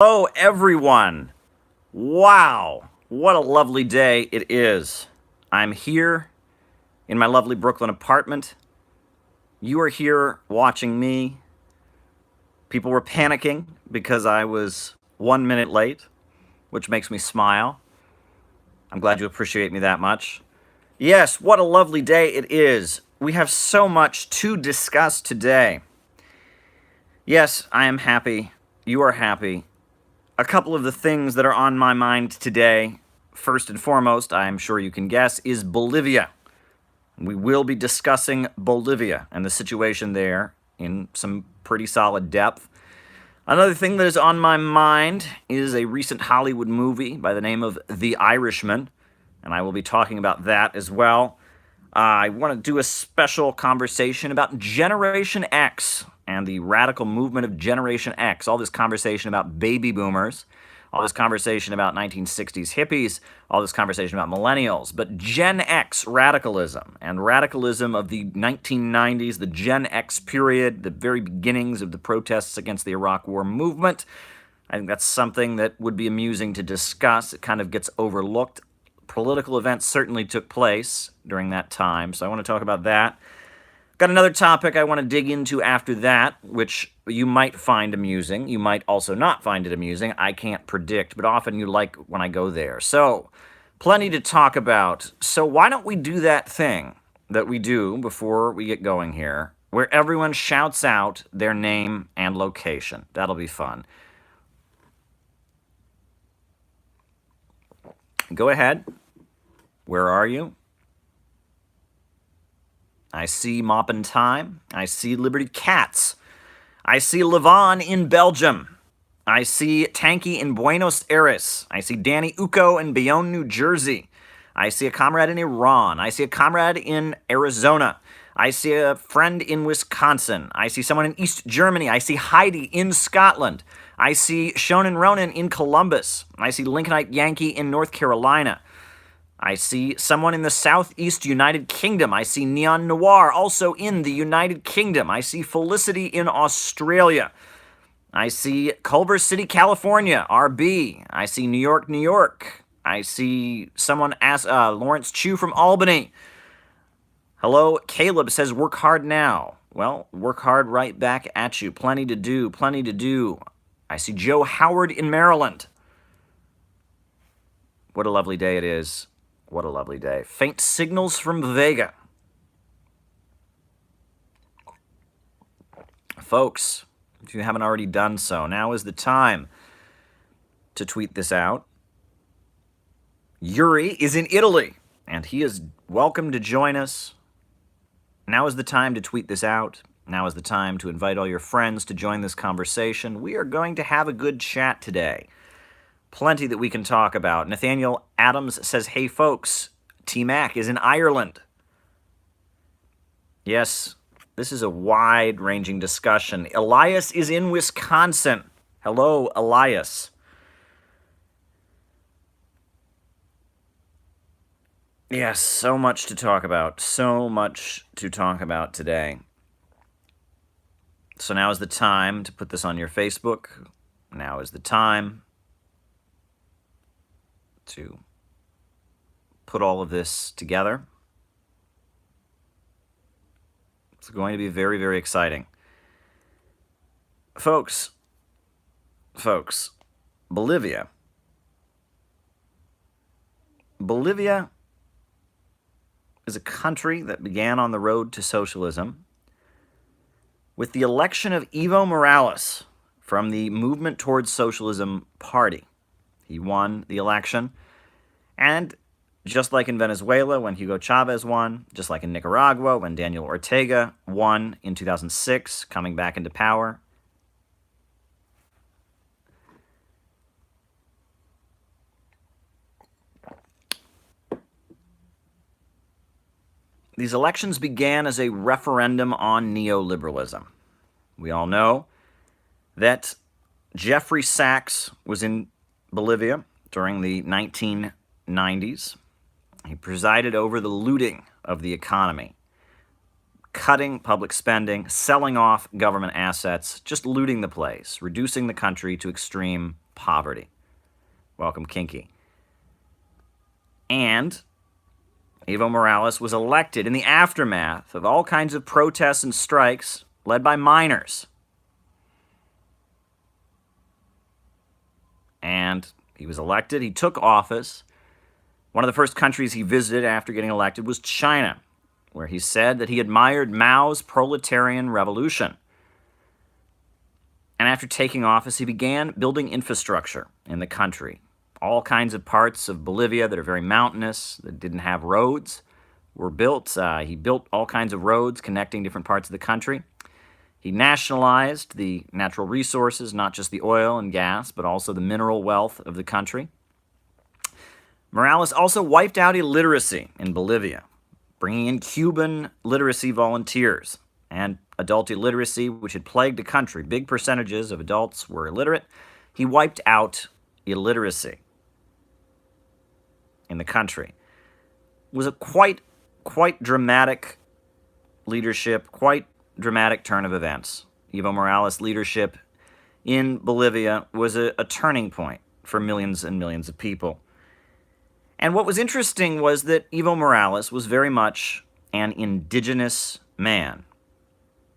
Hello, everyone. Wow, what a lovely day it is. I'm here in my lovely Brooklyn apartment. You are here watching me. People were panicking because I was 1 minute late, which makes me smile. I'm glad you appreciate me that much. Yes, what a lovely day it is. We have so much to discuss today. Yes, I am happy. You are happy. A couple of the things that are on my mind today, first and foremost, I'm sure you can guess, is Bolivia. We will be discussing Bolivia and the situation there in some pretty solid depth. Another thing that is on my mind is a recent Hollywood movie by the name of The Irishman, and I will be talking about that as well. I want to do a special conversation about Generation X and the radical movement of Generation X. All this conversation about baby boomers, all this conversation about 1960s hippies, all this conversation about millennials, but Gen X radicalism and radicalism of the 1990s, the Gen X period, the very beginnings of the protests against the Iraq War movement. I think that's something that would be amusing to discuss. It kind of gets overlooked. Political events certainly took place during that time, so I want to talk about that. Got another topic I want to dig into after that, which you might find amusing. You might also not find it amusing. I can't predict, but often you like when I go there. So, plenty to talk about. So why don't we do that thing that we do before we get going here, where everyone shouts out their name and location. That'll be fun. Go ahead. Where are you? I see Maupin Time. I see Liberty Cats. I see Levon in Belgium. I see Tanky in Buenos Aires. I see Danny Uko in Bayonne, New Jersey. I see a comrade in Iran. I see a comrade in Arizona. I see a friend in Wisconsin. I see someone in East Germany. I see Heidi in Scotland. I see Shonen Ronan in Columbus. I see Lincolnite Yankee in North Carolina. I see someone in the Southeast United Kingdom. I see Neon Noir also in the United Kingdom. I see Felicity in Australia. I see Culver City, California, RB. I see New York, New York. I see someone ask Lawrence Chu from Albany. Hello, Caleb says work hard now. Well, work hard right back at you. Plenty to do, plenty to do. I see Joe Howard in Maryland. What a lovely day it is. What a lovely day. Faint signals from Vega. Folks, if you haven't already done so, now is the time to tweet this out. Yuri is in Italy, and he is welcome to join us. Now is the time to tweet this out. Now is the time to invite all your friends to join this conversation. We are going to have a good chat today. Plenty that we can talk about. Nathaniel Adams says, hey folks, T-Mac is in Ireland. Yes, this is a wide-ranging discussion. Elias is in Wisconsin. Hello, Elias. Yes, so much to talk about. So much to talk about today. So now is the time to put this on your Facebook. Now is the time to put all of this together. It's going to be very, very exciting. Folks, Bolivia is a country that began on the road to socialism with the election of Evo Morales from the Movement Towards Socialism Party. He won the election, and just like in Venezuela when Hugo Chavez won, just like in Nicaragua when Daniel Ortega won in 2006, coming back into power, these elections began as a referendum on neoliberalism. We all know that Jeffrey Sachs was in Bolivia during the 1990s. He presided over the looting of the economy, cutting public spending, selling off government assets, just looting the place, reducing the country to extreme poverty. Welcome, Kinky. And Evo Morales was elected in the aftermath of all kinds of protests and strikes led by miners. And he was elected. He took office. One of the first countries he visited after getting elected was China, where he said that he admired Mao's proletarian revolution. And after taking office, he began building infrastructure in the country. All kinds of parts of Bolivia that are very mountainous, that didn't have roads, were built. He built all kinds of roads connecting different parts of the country. He nationalized the natural resources, not just the oil and gas, but also the mineral wealth of the country. Morales also wiped out illiteracy in Bolivia, bringing in Cuban literacy volunteers and adult illiteracy, which had plagued the country. Big percentages of adults were illiterate. He wiped out illiteracy in the country. It was a quite dramatic leadership, quite dramatic turn of events. Evo Morales' leadership in Bolivia was a turning point for millions and millions of people. And what was interesting was that Evo Morales was very much an indigenous man,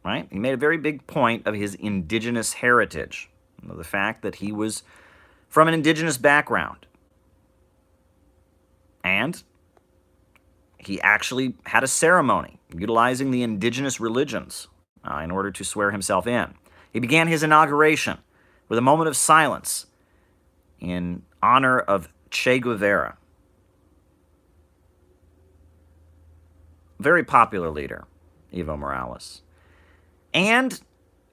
right? He made a very big point of his indigenous heritage, the fact that he was from an indigenous background. And he actually had a ceremony utilizing the indigenous religions in order to swear himself in. He began his inauguration with a moment of silence in honor of Che Guevara. Very popular leader, Evo Morales. And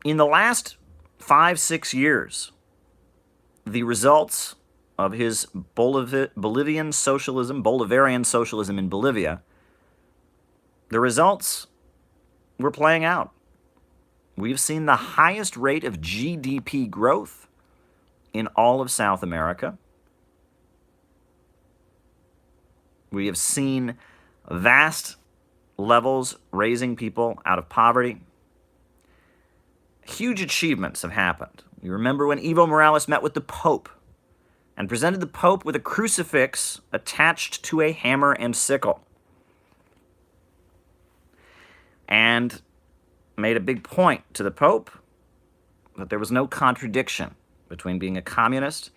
in the last 5-6 years, the results of his Bolivarian socialism in Bolivia, the results were playing out. We've seen the highest rate of GDP growth in all of South America. We have seen vast levels raising people out of poverty. Huge achievements have happened. You remember when Evo Morales met with the Pope and presented the Pope with a crucifix attached to a hammer and sickle, and made a big point to the Pope that there was no contradiction between being a communist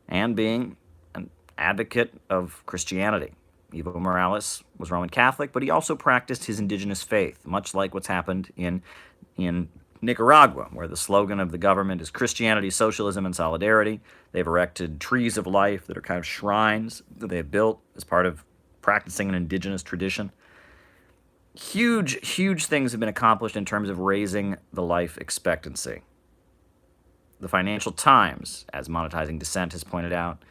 and being an advocate of Christianity. Evo Morales was Roman Catholic, but he also practiced his indigenous faith, much like what's happened in Nicaragua, where the slogan of the government is Christianity, socialism, and solidarity. They've erected trees of life that are kind of shrines that they have built as part of practicing an indigenous tradition. Huge things have been accomplished in terms of raising the life expectancy. The Financial Times, as Monetizing Dissent has pointed out,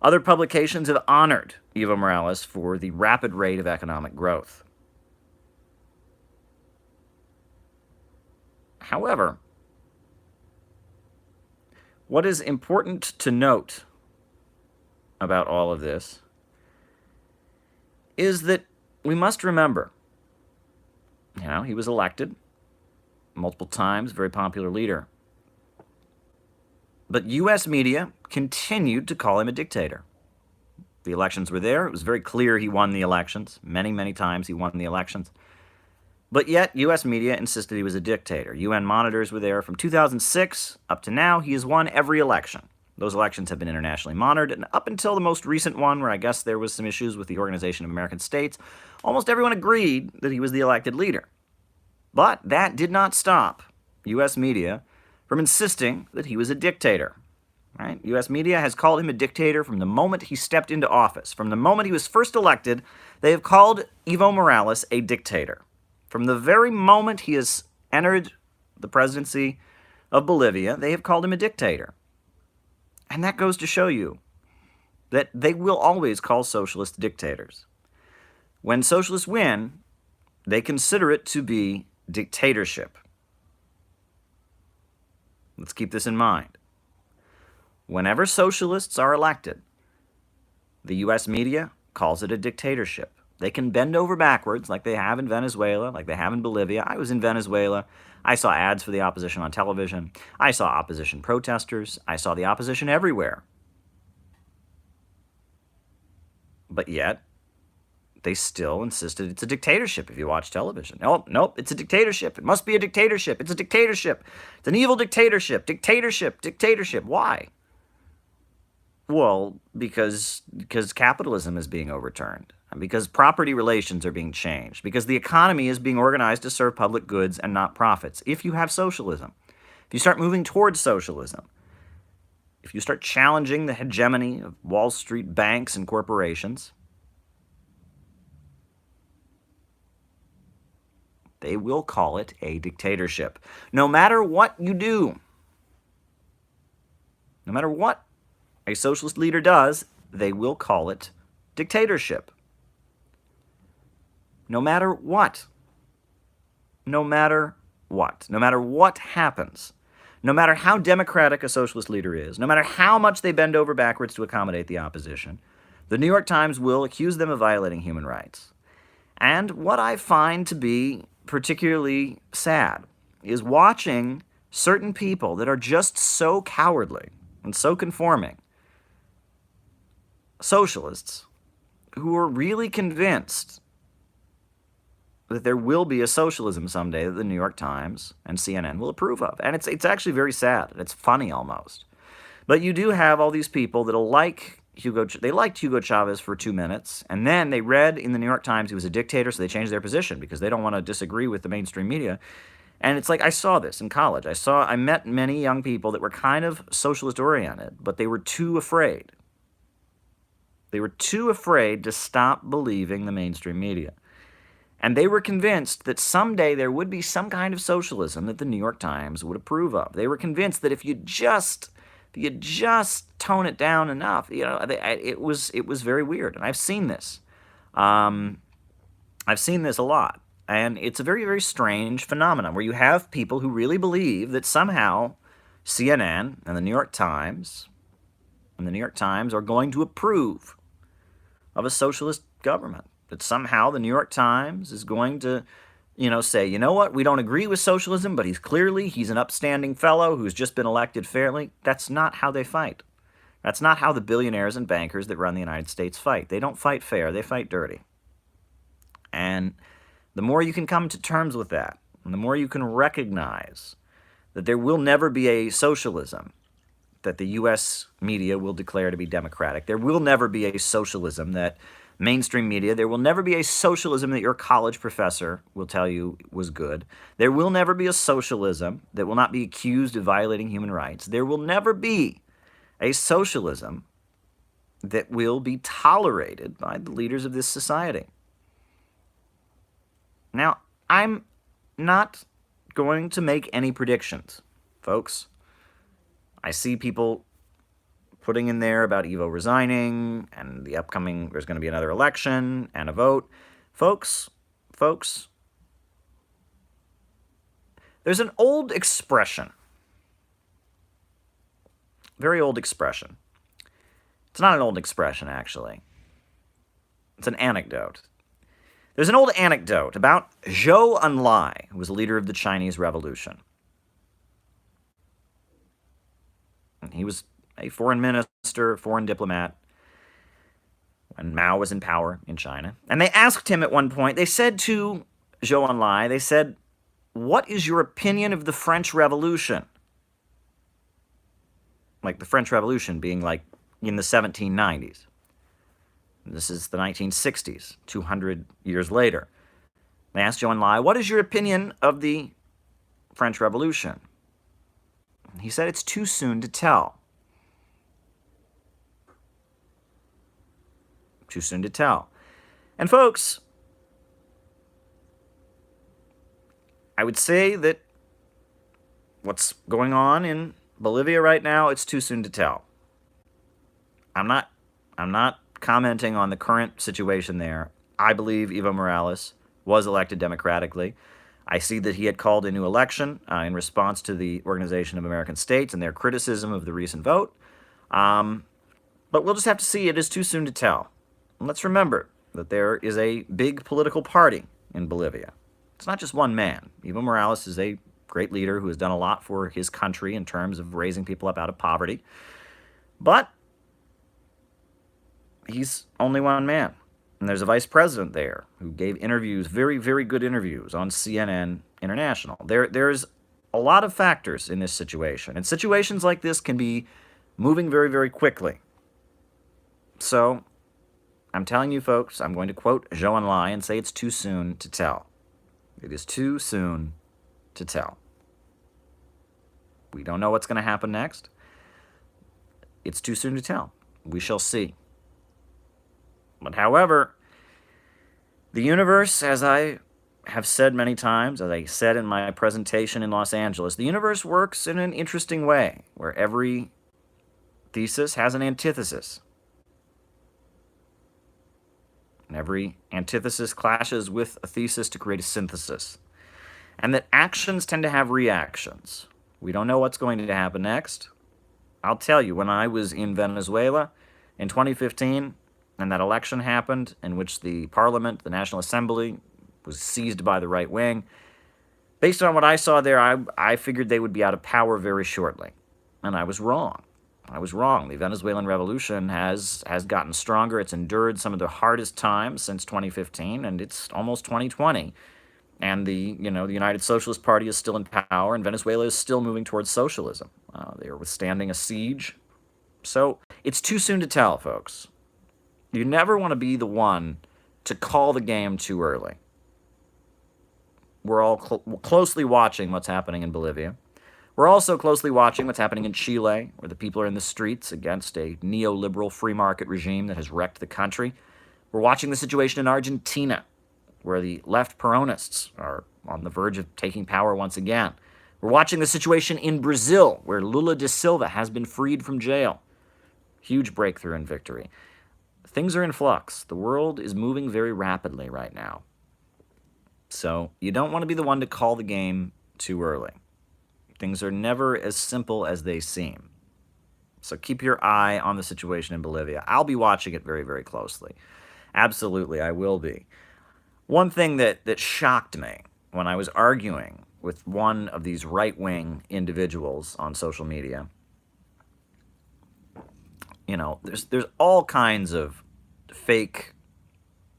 other publications have honored Evo Morales for the rapid rate of economic growth. However, what is important to note about all of this is that we must remember, he was elected multiple times, very popular leader. But U.S. media continued to call him a dictator. The elections were there. It was very clear he won the elections. Many times he won the elections. But yet, U.S. media insisted he was a dictator. UN monitors were there. From 2006 up to now, he has won every election. Those elections have been internationally monitored, and up until the most recent one, where I guess there was some issues with the Organization of American States, almost everyone agreed that he was the elected leader. But that did not stop U.S. media from insisting that he was a dictator. Right? U.S. media has called him a dictator from the moment he stepped into office. From the moment he was first elected, they have called Evo Morales a dictator. From the very moment he has entered the presidency of Bolivia, they have called him a dictator. And that goes to show you that they will always call socialists dictators. When socialists win, they consider it to be dictatorship. Let's keep this in mind. Whenever socialists are elected, the U.S. media calls it a dictatorship. They can bend over backwards like they have in Venezuela, like they have in Bolivia. I was in Venezuela. I saw ads for the opposition on television. I saw opposition protesters. I saw the opposition everywhere. But yet, they still insisted it's a dictatorship if you watch television. Nope, it's a dictatorship. It must be a dictatorship. It's a dictatorship. It's an evil dictatorship. Dictatorship. Why? Well, because capitalism is being overturned, and because property relations are being changed, because the economy is being organized to serve public goods and not profits. If you have socialism, if you start moving towards socialism, if you start challenging the hegemony of Wall Street banks and corporations, they will call it a dictatorship. No matter what you do, no matter what a socialist leader does, they will call it dictatorship. No matter what. No matter what. No matter what happens. No matter how democratic a socialist leader is, no matter how much they bend over backwards to accommodate the opposition, the New York Times will accuse them of violating human rights. And what I find to be particularly sad is watching certain people that are just so cowardly and so conforming, socialists, who are really convinced that there will be a socialism someday that the New York Times and CNN will approve of. And it's actually very sad. It's funny almost. But you do have all these people that liked Hugo Chavez for 2 minutes, and then they read in the New York Times he was a dictator, so they changed their position because they don't want to disagree with the mainstream media. And it's like, I saw this in college. I met many young people that were kind of socialist-oriented, but they were too afraid. They were too afraid to stop believing the mainstream media. And they were convinced that someday there would be some kind of socialism that the New York Times would approve of. They were convinced that if you just tone it down enough, it was very weird. And I've seen this. I've seen this a lot. And it's a very, very strange phenomenon where you have people who really believe that somehow CNN and the New York Times are going to approve of a socialist government. That somehow the New York Times is going to, say, you know what, we don't agree with socialism, but he's an upstanding fellow who's just been elected fairly. That's not how they fight. That's not how the billionaires and bankers that run the United States fight. They don't fight fair, they fight dirty. And the more you can come to terms with that, and the more you can recognize that there will never be a socialism that the U.S. media will declare to be democratic. There will never be a socialism that mainstream media, there will never be a socialism that your college professor will tell you was good. There will never be a socialism that will not be accused of violating human rights. There will never be a socialism that will be tolerated by the leaders of this society. Now, I'm not going to make any predictions, folks. I see people putting in there about Evo resigning and there's going to be another election and a vote. Folks, there's an old expression, very old expression. It's not an old expression, actually. It's an anecdote. There's an old anecdote about Zhou Enlai, who was the leader of the Chinese Revolution. He was a foreign minister, foreign diplomat, when Mao was in power in China. And they asked him at one point, they said to Zhou Enlai, they said, what is your opinion of the French Revolution? Like the French Revolution being like in the 1790s. This is the 1960s, 200 years later. They asked Zhou Enlai, what is your opinion of the French Revolution? He said it's too soon to tell. Too soon to tell. And folks, I would say that what's going on in Bolivia right now, it's too soon to tell. I'm not commenting on the current situation there. I believe Evo Morales was elected democratically. I see that he had called a new election in response to the Organization of American States and their criticism of the recent vote. But we'll just have to see. It is too soon to tell. And let's remember, that there is a big political party in Bolivia. It's not just one man. Evo Morales is a great leader who has done a lot for his country in terms of raising people up out of poverty. But he's only one man. And there's a vice president there who gave interviews, very, very good interviews on CNN International. There's a lot of factors in this situation. And situations like this can be moving very, very quickly. So I'm telling you, folks, I'm going to quote Zhou Enlai and say it's too soon to tell. It is too soon to tell. We don't know what's going to happen next. It's too soon to tell. We shall see. But however, the universe, as I have said many times, as I said in my presentation in Los Angeles, the universe works in an interesting way, where every thesis has an antithesis. And every antithesis clashes with a thesis to create a synthesis. And that actions tend to have reactions. We don't know what's going to happen next. I'll tell you, when I was in Venezuela in 2015, and that election happened in which the parliament, the National Assembly, was seized by the right wing, based on what I saw there, I figured they would be out of power very shortly. And I was wrong. I was wrong. The Venezuelan revolution has gotten stronger. It's endured some of the hardest times since 2015, and it's almost 2020. And the United Socialist Party is still in power, and Venezuela is still moving towards socialism. They are withstanding a siege. So it's too soon to tell, folks. You never want to be the one to call the game too early. We're all closely watching what's happening in Bolivia. We're also closely watching what's happening in Chile, where the people are in the streets against a neoliberal free market regime that has wrecked the country. We're watching the situation in Argentina, where the left Peronists are on the verge of taking power once again. We're watching the situation in Brazil, where Lula da Silva has been freed from jail. Huge breakthrough and victory. Things are in flux. The world is moving very rapidly right now. So you don't want to be the one to call the game too early. Things are never as simple as they seem. So keep your eye on the situation in Bolivia. I'll be watching it very, very closely. Absolutely, I will be. One thing that shocked me when I was arguing with one of these right-wing individuals on social media, there's all kinds of fake,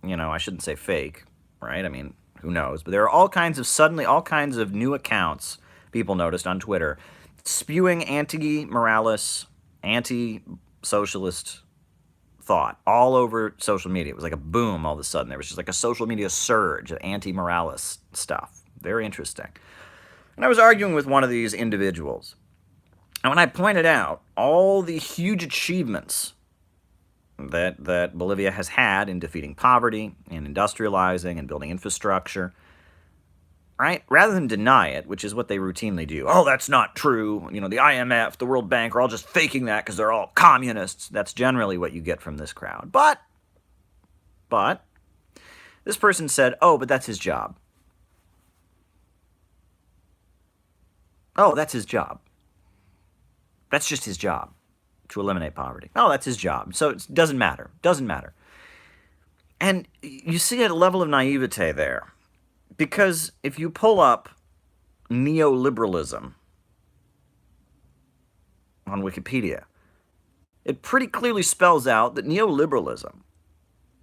I shouldn't say fake, right? I mean, who knows? But there are all kinds of new accounts people noticed on Twitter spewing anti-Morales, anti-socialist thought all over social media. It was like a boom all of a sudden. There was just like a social media surge of anti-Morales stuff. Very interesting. And I was arguing with one of these individuals. And when I pointed out all the huge achievements that Bolivia has had in defeating poverty, in industrializing and building infrastructure, right? Rather than deny it, which is what they routinely do. Oh, that's not true. The IMF, the World Bank are all just faking that because they're all communists. That's generally what you get from this crowd. But this person said, oh, but that's his job. Oh, that's his job. That's just his job, to eliminate poverty. Oh, that's his job. So it doesn't matter. Doesn't matter. And you see a level of naivete there. Because if you pull up neoliberalism on Wikipedia, it pretty clearly spells out that neoliberalism,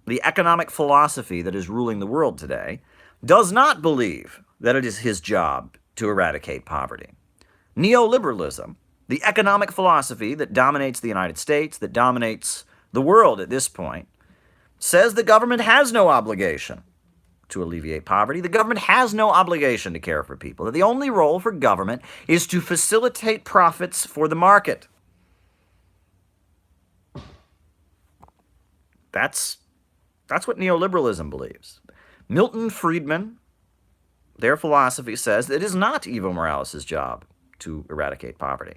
the economic philosophy that is ruling the world today, does not believe that it is his job to eradicate poverty. Neoliberalism, the economic philosophy that dominates the United States, that dominates the world at this point, says the government has no obligation to alleviate poverty. The government has no obligation to care for people. That the only role for government is to facilitate profits for the market. That's what neoliberalism believes. Milton Friedman, their philosophy says that it is not Evo Morales' job to eradicate poverty.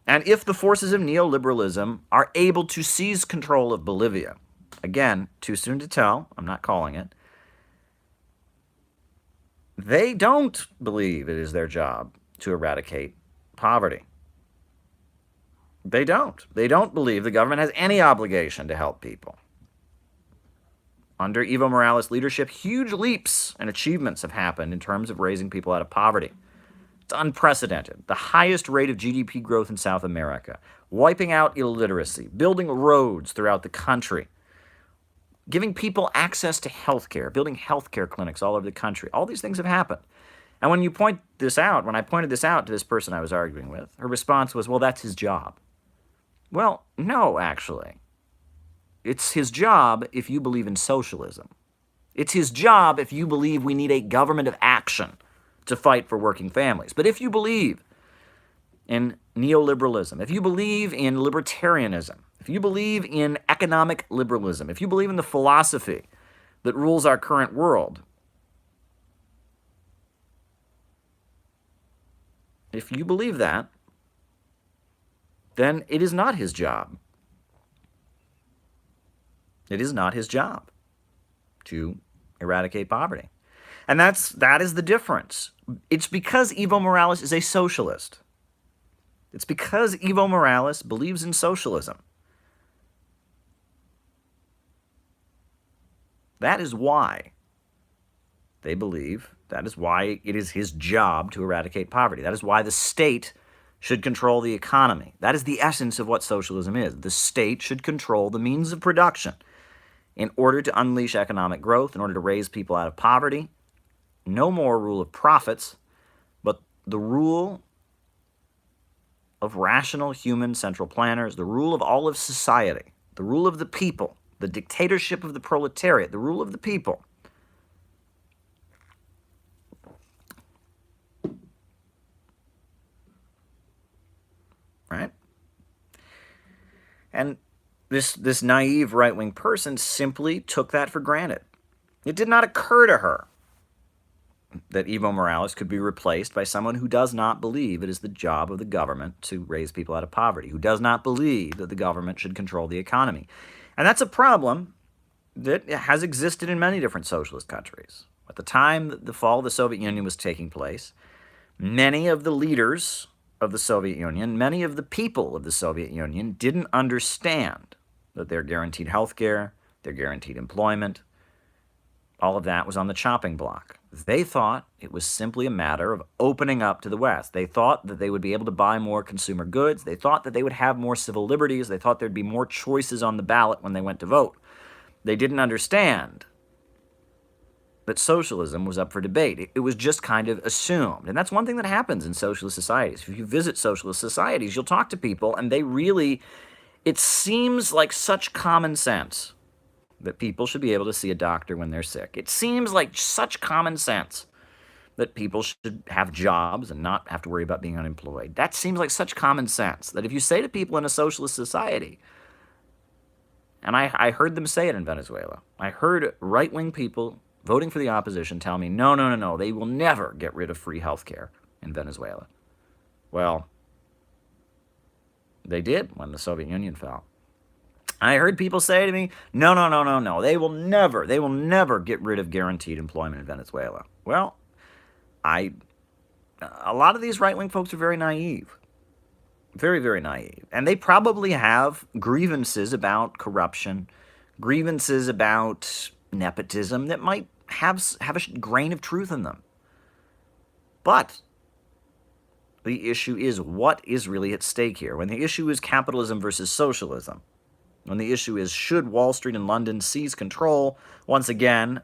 And if the forces of neoliberalism are able to seize control of Bolivia, again, too soon to tell, I'm not calling it, they don't believe it is their job to eradicate poverty. They don't. They don't believe the government has any obligation to help people. Under Evo Morales' leadership, huge leaps and achievements have happened in terms of raising people out of poverty. It's unprecedented. The highest rate of GDP growth in South America, wiping out illiteracy, building roads throughout the country, giving people access to healthcare, building healthcare clinics all over the country. All these things have happened. And when I pointed this out to this person I was arguing with, her response was, well, that's his job. Well, no, actually. It's his job if you believe in socialism. It's his job if you believe we need a government of action to fight for working families. But if you believe in neoliberalism, if you believe in libertarianism, if you believe in economic liberalism, if you believe in the philosophy that rules our current world, if you believe that, then it is not his job. It is not his job to eradicate poverty. And that is the difference. It's because Evo Morales is a socialist. It's because Evo Morales believes in socialism. That is why they believe, that is why it is his job to eradicate poverty. That is why the state should control the economy. That is the essence of what socialism is. The state should control the means of production in order to unleash economic growth, in order to raise people out of poverty. No more rule of profits, but the rule of rational human central planners, the rule of all of society, the rule of the people, the dictatorship of the proletariat, the rule of the people. Right? And this naive right-wing person simply took that for granted. It did not occur to her that Evo Morales could be replaced by someone who does not believe it is the job of the government to raise people out of poverty, who does not believe that the government should control the economy. And that's a problem that has existed in many different socialist countries. At the time that the fall of the Soviet Union was taking place, many of the leaders of the Soviet Union, many of the people of the Soviet Union didn't understand that they're guaranteed health care, they're guaranteed employment. All of that was on the chopping block. They thought it was simply a matter of opening up to the West. They thought that they would be able to buy more consumer goods. They thought that they would have more civil liberties. They thought there'd be more choices on the ballot when they went to vote. They didn't understand that socialism was up for debate. It was just kind of assumed. And that's one thing that happens in socialist societies. If you visit socialist societies, you'll talk to people, and they really, it seems like such common sense that people should be able to see a doctor when they're sick. It seems like such common sense that people should have jobs and not have to worry about being unemployed. That seems like such common sense that if you say to people in a socialist society, and I heard them say it in Venezuela, I heard right-wing people voting for the opposition tell me, no, they will never get rid of free health care in Venezuela. Well, they did when the Soviet Union fell. I heard people say to me, no, they will never get rid of guaranteed employment in Venezuela. Well, a lot of these right-wing folks are very naive. Very, very naive. And they probably have grievances about corruption, grievances about nepotism that might have a grain of truth in them. But the issue is, what is really at stake here? When the issue is capitalism versus socialism, when the issue is, should Wall Street and London seize control once again,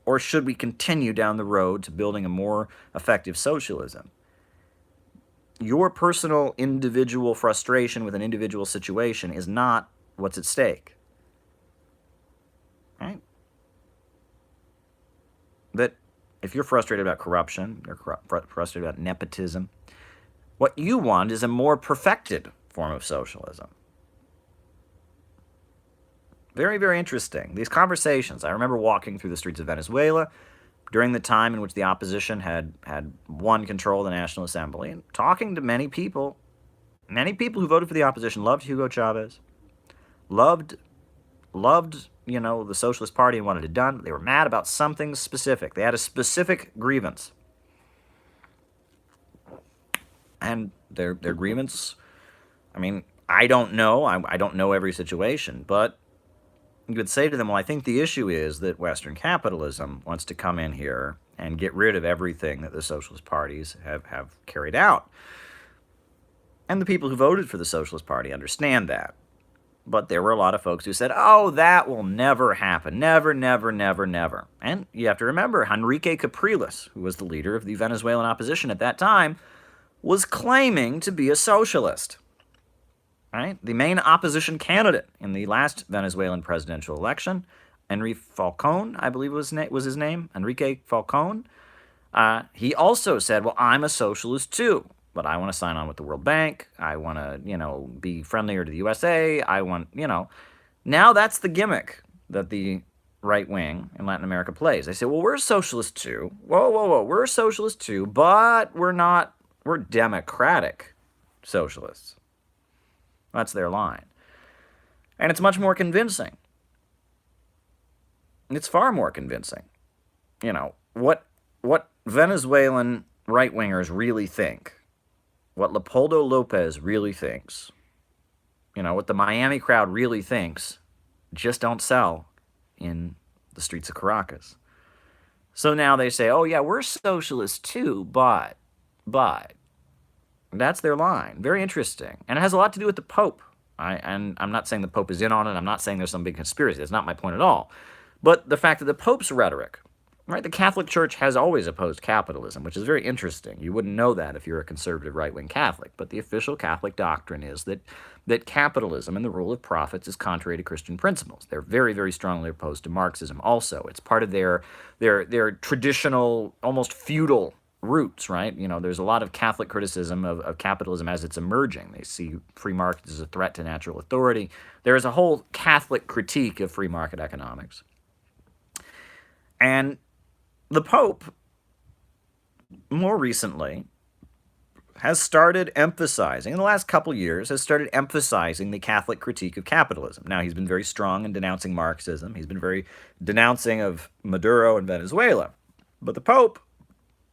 or should we continue down the road to building a more effective socialism? Your personal individual frustration with an individual situation is not what's at stake. Right? That if you're frustrated about corruption, you're frustrated about nepotism, what you want is a more perfected form of socialism. Very, very interesting. These conversations, I remember walking through the streets of Venezuela during the time in which the opposition had won control of the National Assembly, and talking to many people who voted for the opposition, loved Hugo Chavez, loved, the Socialist Party and wanted it done, but they were mad about something specific. They had a specific grievance. And their grievance, I mean, I don't know every situation, but you would say to them, well, I think the issue is that Western capitalism wants to come in here and get rid of everything that the socialist parties have carried out. And the people who voted for the Socialist Party understand that. But there were a lot of folks who said, oh, that will never happen. Never, never, never, never. And you have to remember, Enrique Capriles, who was the leader of the Venezuelan opposition at that time, was claiming to be a socialist. Right? The main opposition candidate in the last Venezuelan presidential election, Enrique Falcón, I believe was his name, Enrique Falcón, he also said, well, I'm a socialist too. But I want to sign on with the World Bank. I want to, be friendlier to the USA. I want, Now that's the gimmick that the right wing in Latin America plays. They say, well, we're socialists too. Whoa. We're socialists too, but we're democratic socialists. That's their line. And it's much more convincing. It's far more convincing. What Venezuelan right-wingers really think, what Leopoldo Lopez really thinks, what the Miami crowd really thinks, just don't sell in the streets of Caracas. So now they say, oh yeah, we're socialists too, but. That's their line. Very interesting. And it has a lot to do with the Pope. And I'm not saying the Pope is in on it. I'm not saying there's some big conspiracy. That's not my point at all. But the fact that the Pope's rhetoric, right? The Catholic Church has always opposed capitalism, which is very interesting. You wouldn't know that if you're a conservative right-wing Catholic. But the official Catholic doctrine is that capitalism and the rule of profits is contrary to Christian principles. They're very, very strongly opposed to Marxism also. It's part of their traditional, almost feudal roots, right? There's a lot of Catholic criticism of capitalism as it's emerging. They see free markets as a threat to natural authority. There is a whole Catholic critique of free market economics. And the Pope, more recently, has started emphasizing, in the last couple years, has started emphasizing the Catholic critique of capitalism. Now, he's been very strong in denouncing Marxism. He's been very denouncing of Maduro and Venezuela. But the Pope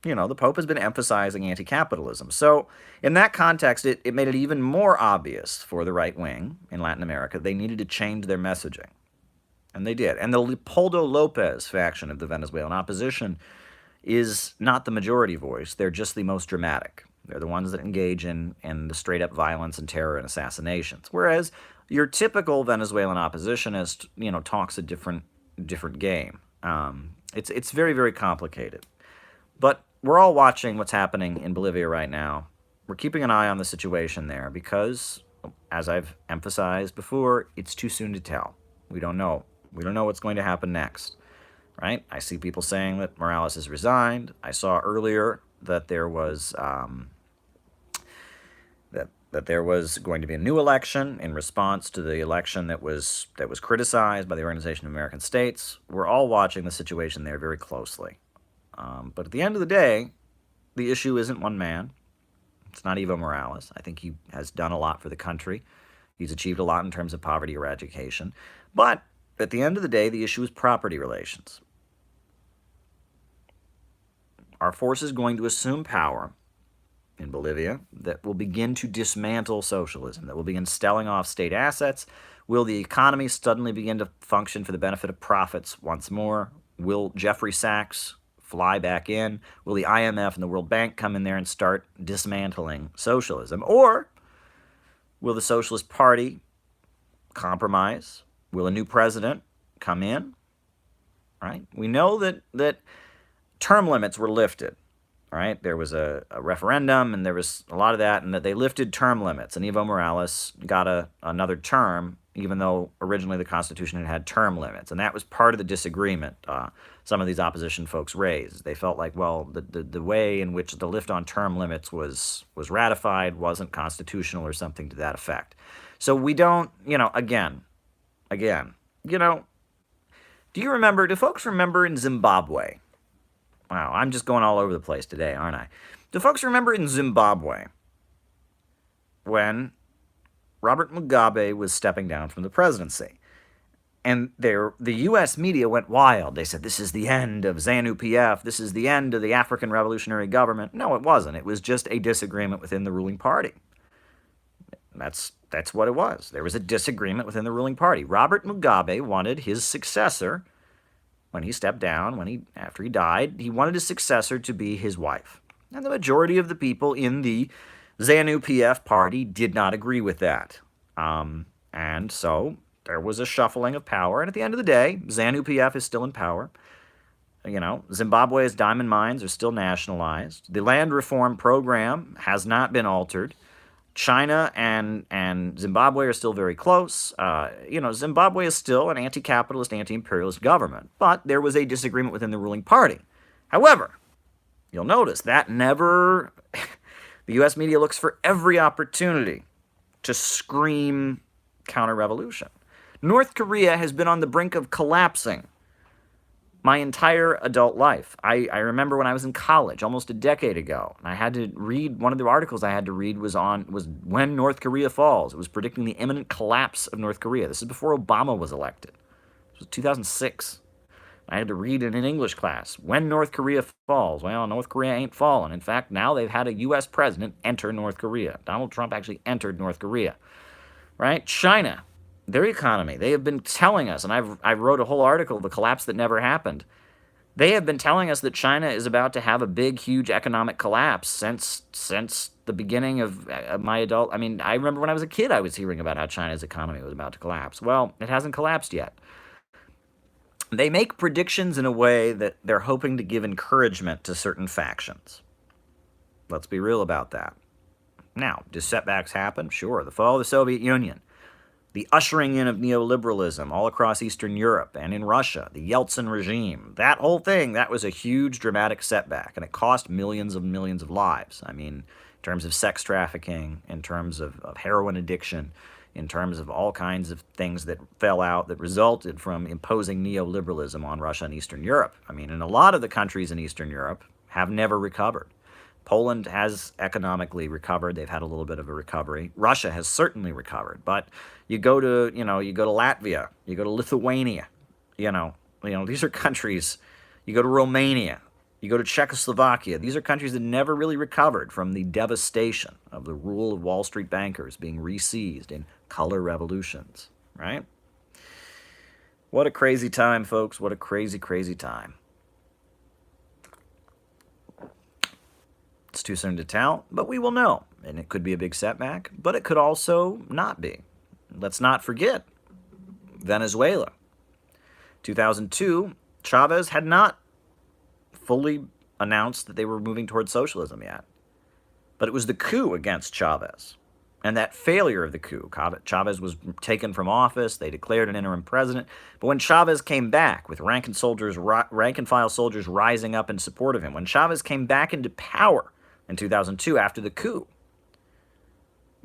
has been emphasizing anti-capitalism. So in that context, it made it even more obvious for the right wing in Latin America they needed to change their messaging. And they did. And the Leopoldo Lopez faction of the Venezuelan opposition is not the majority voice. They're just the most dramatic. They're the ones that engage in the straight-up violence and terror and assassinations. Whereas your typical Venezuelan oppositionist, talks a different game. It's very, very complicated. But we're all watching what's happening in Bolivia right now. We're keeping an eye on the situation there because, as I've emphasized before, it's too soon to tell. We don't know. We don't know what's going to happen next, right? I see people saying that Morales has resigned. I saw earlier that there was that there was going to be a new election in response to the election that was criticized by the Organization of American States. We're all watching the situation there very closely. But at the end of the day, the issue isn't one man. It's not Evo Morales. I think he has done a lot for the country. He's achieved a lot in terms of poverty eradication. But at the end of the day, the issue is property relations. Our force is going to assume power in Bolivia that will begin to dismantle socialism, that will begin selling off state assets. Will the economy suddenly begin to function for the benefit of profits once more? Will Jeffrey Sachs fly back in? Will the IMF and the World Bank come in there and start dismantling socialism? Or will the Socialist Party compromise? Will a new president come in? Right? We know that term limits were lifted. Right? There was a referendum, and there was a lot of that, and that they lifted term limits. And Evo Morales got another term, even though originally the Constitution had term limits. And that was part of the disagreement some of these opposition folks raised. They felt like, well, the way in which the lift on term limits was ratified wasn't constitutional or something to that effect. So we don't, again, do folks remember in Zimbabwe? Wow, I'm just going all over the place today, aren't I? Do folks remember in Zimbabwe when Robert Mugabe was stepping down from the presidency? And the U.S. media went wild. They said, this is the end of ZANU-PF. This is the end of the African Revolutionary Government. No, it wasn't. It was just a disagreement within the ruling party. That's what it was. There was a disagreement within the ruling party. Robert Mugabe wanted his successor, when he stepped down, after he died, he wanted his successor to be his wife. And the majority of the people in the ZANU-PF party did not agree with that. And so there was a shuffling of power. And at the end of the day, ZANU-PF is still in power. Zimbabwe's diamond mines are still nationalized. The land reform program has not been altered. China and Zimbabwe are still very close. Zimbabwe is still an anti-capitalist, anti-imperialist government, but there was a disagreement within the ruling party. However, you'll notice that never, the U.S. media looks for every opportunity to scream counter-revolution. North Korea has been on the brink of collapsing my entire adult life. I remember when I was in college, almost a decade ago, and I had to read, one of the articles I had to read was When North Korea Falls. It was predicting the imminent collapse of North Korea. This is before Obama was elected. It was 2006. I had to read in an English class, When North Korea Falls. Well, North Korea ain't fallen. In fact, now they've had a U.S. president enter North Korea. Donald Trump actually entered North Korea. Right? China. Their economy, they have been telling us, and I wrote a whole article, The Collapse That Never Happened. They have been telling us that China is about to have a big, huge economic collapse since the beginning of my adult. I remember when I was a kid, I was hearing about how China's economy was about to collapse. Well, it hasn't collapsed yet. They make predictions in a way that they're hoping to give encouragement to certain factions. Let's be real about that. Now, do setbacks happen? Sure. The fall of the Soviet Union. The ushering in of neoliberalism all across Eastern Europe and in Russia, the Yeltsin regime, that whole thing, that was a huge dramatic setback, and it cost millions of lives. In terms of sex trafficking, in terms of heroin addiction, in terms of all kinds of things that fell out that resulted from imposing neoliberalism on Russia and Eastern Europe. And a lot of the countries in Eastern Europe have never recovered. Poland has economically recovered. They've had a little bit of a recovery. Russia has certainly recovered. But you go to Latvia, you go to Lithuania, these are countries. You go to Romania, you go to Czechoslovakia. These are countries that never really recovered from the devastation of the rule of Wall Street bankers being re-seized in color revolutions, right? What a crazy time, folks. What a crazy, crazy time. It's too soon to tell, but we will know. And it could be a big setback, but it could also not be. Let's not forget Venezuela. 2002, Chavez had not fully announced that they were moving towards socialism yet. But it was the coup against Chavez. And that failure of the coup, Chavez was taken from office, they declared an interim president. But when Chavez came back, with rank and file soldiers rising up in support of him, when Chavez came back into power in 2002 after the coup,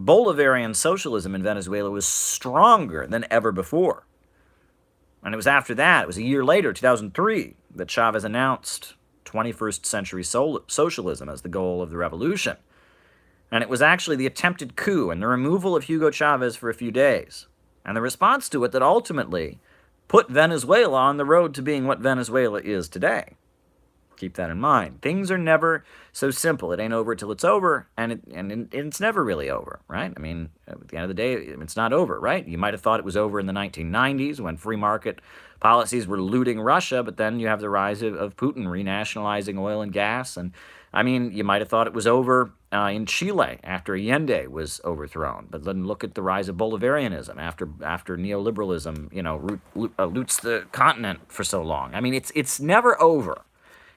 Bolivarian socialism in Venezuela was stronger than ever before. And it was after that, it was a year later, 2003, that Chavez announced 21st century socialism as the goal of the revolution. And it was actually the attempted coup and the removal of Hugo Chavez for a few days, and the response to it that ultimately put Venezuela on the road to being what Venezuela is today. Keep that in mind. Things are never so simple. It ain't over till it's over, and it's never really over, right? At the end of the day, it's not over, right? You might have thought it was over in the 1990s when free market policies were looting Russia, but then you have the rise of Putin renationalizing oil and gas, and you might have thought it was over in Chile after Allende was overthrown, but then look at the rise of Bolivarianism after neoliberalism, loots the continent for so long. It's never over.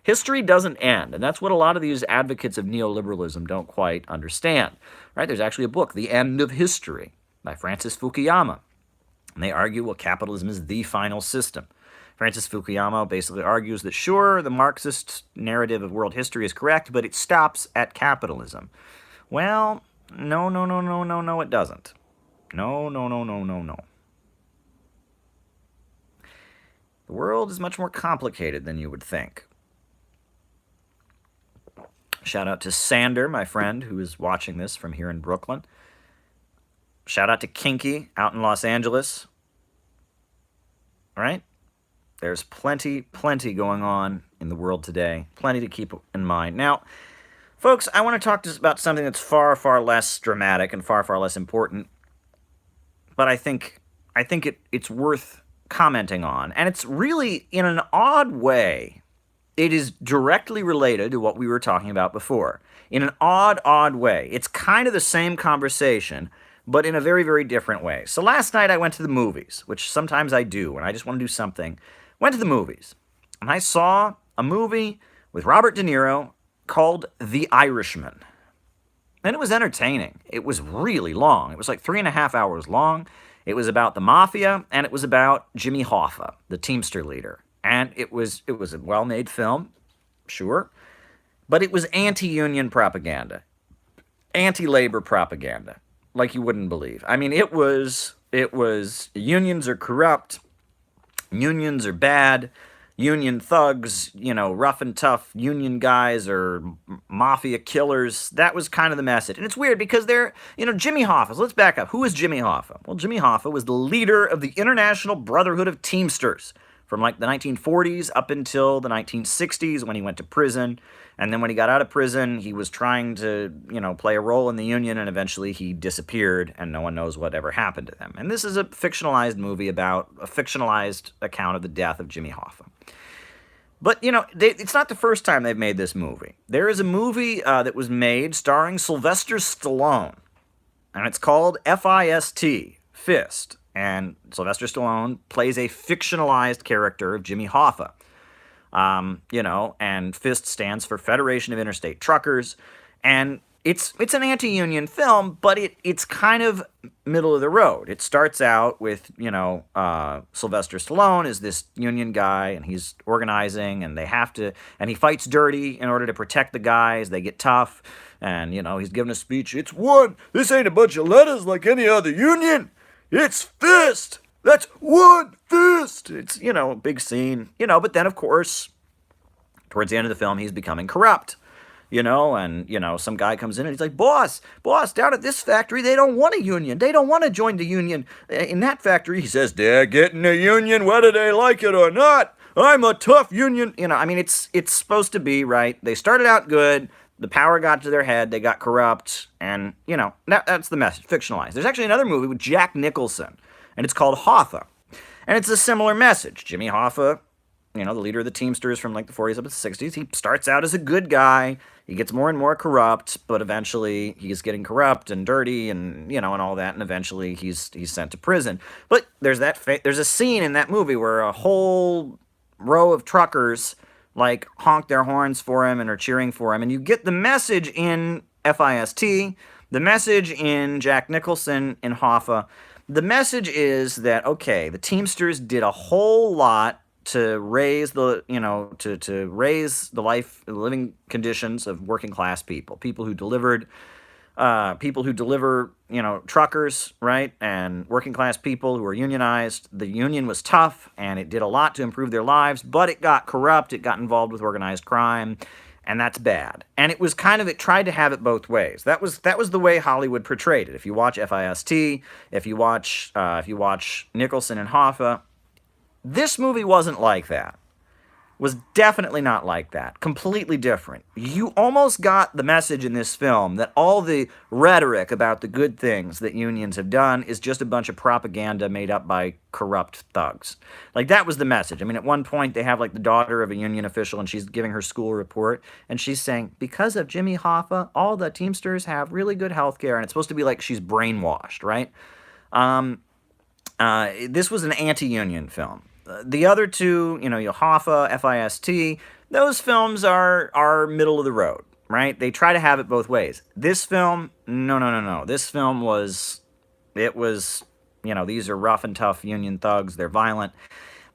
History doesn't end, and that's what a lot of these advocates of neoliberalism don't quite understand. Right? There's actually a book, The End of History, by Francis Fukuyama, and they argue, well, capitalism is the final system. Francis Fukuyama basically argues that, sure, the Marxist narrative of world history is correct, but it stops at capitalism. Well, no, it doesn't. No. The world is much more complicated than you would think. Shout out to Sander, my friend, who is watching this from here in Brooklyn. Shout out to Kinky out in Los Angeles. All right? There's plenty going on in the world today. Plenty to keep in mind. Now, Folks, I want to talk about something that's far, far less dramatic and far, far less important, but I think it's worth commenting on. And it's really, in an odd way, it is directly related to what we were talking about before. In an odd, odd way. It's kind of the same conversation, but in a very, very different way. So last night I went to the movies, which sometimes I do when I just want to do something. Went to the movies, and I saw a movie with Robert De Niro called The Irishman. And it was entertaining. It was really long. It was like 3.5 hours long. It was about the mafia, and it was about Jimmy Hoffa, the Teamster leader. And it was a well-made film, sure, but it was anti-union propaganda, anti-labor propaganda, like you wouldn't believe. I mean, it was unions are corrupt, unions are bad, union thugs, rough and tough union guys are mafia killers. That was kind of the message. And it's weird because Jimmy Hoffa. So let's back up. Who is Jimmy Hoffa? Well, Jimmy Hoffa was the leader of the International Brotherhood of Teamsters from like the 1940s up until the 1960s when he went to prison. And then when he got out of prison, he was trying to, play a role in the union, and eventually he disappeared, and no one knows what ever happened to him. And this is a fictionalized movie about a fictionalized account of the death of Jimmy Hoffa. But, it's not the first time they've made this movie. There is a movie that was made starring Sylvester Stallone, and it's called F-I-S-T, Fist. And Sylvester Stallone plays a fictionalized character of Jimmy Hoffa. And FIST stands for Federation of Interstate Truckers. And it's an anti-union film, but it's kind of middle of the road. It starts out with, Sylvester Stallone is this union guy, and he's organizing, and and he fights dirty in order to protect the guys. They get tough, and, he's giving a speech. This ain't a bunch of letters like any other union. It's FIST. That's one fist. It's, a big scene, but then, of course, towards the end of the film, he's becoming corrupt, and, some guy comes in and he's like, boss, down at this factory, they don't want a union. They don't want to join the union. In that factory, he says, they're getting a union whether they like it or not. I'm a tough union. It's supposed to be, right? They started out good. The power got to their head. They got corrupt. And, that's the message, fictionalized. There's actually another movie with Jack Nicholson, and it's called Hoffa. And it's a similar message. Jimmy Hoffa, the leader of the Teamsters from like the 40s up to the 60s, he starts out as a good guy. He gets more and more corrupt, but eventually he's getting corrupt and dirty and, and all that, and eventually he's sent to prison. But there's a scene in that movie where a whole row of truckers like honk their horns for him and are cheering for him, and you get the message in FIST, the message in Jack Nicholson in Hoffa. The message is that, okay, the Teamsters did a whole lot to raise the, to raise the living conditions of working class people who deliver, truckers, right, and working class people who are unionized. The union was tough, and it did a lot to improve their lives, but it got corrupt, it got involved with organized crime, and that's bad. And it was it tried to have it both ways. That was the way Hollywood portrayed it. If you watch FIST, if you watch Nicholson and Hoffa, this movie wasn't like that. Was definitely not like that. Completely different. You almost got the message in this film that all the rhetoric about the good things that unions have done is just a bunch of propaganda made up by corrupt thugs. Like, that was the message. I mean, at one point, they have, like, the daughter of a union official, and she's giving her school report, and she's saying, because of Jimmy Hoffa, all the Teamsters have really good health care, and it's supposed to be like she's brainwashed, right? This was an anti-union film. The other two, Hoffa, FIST, those films are middle of the road, right? They try to have it both ways. This film, no. This film these are rough and tough union thugs. They're violent.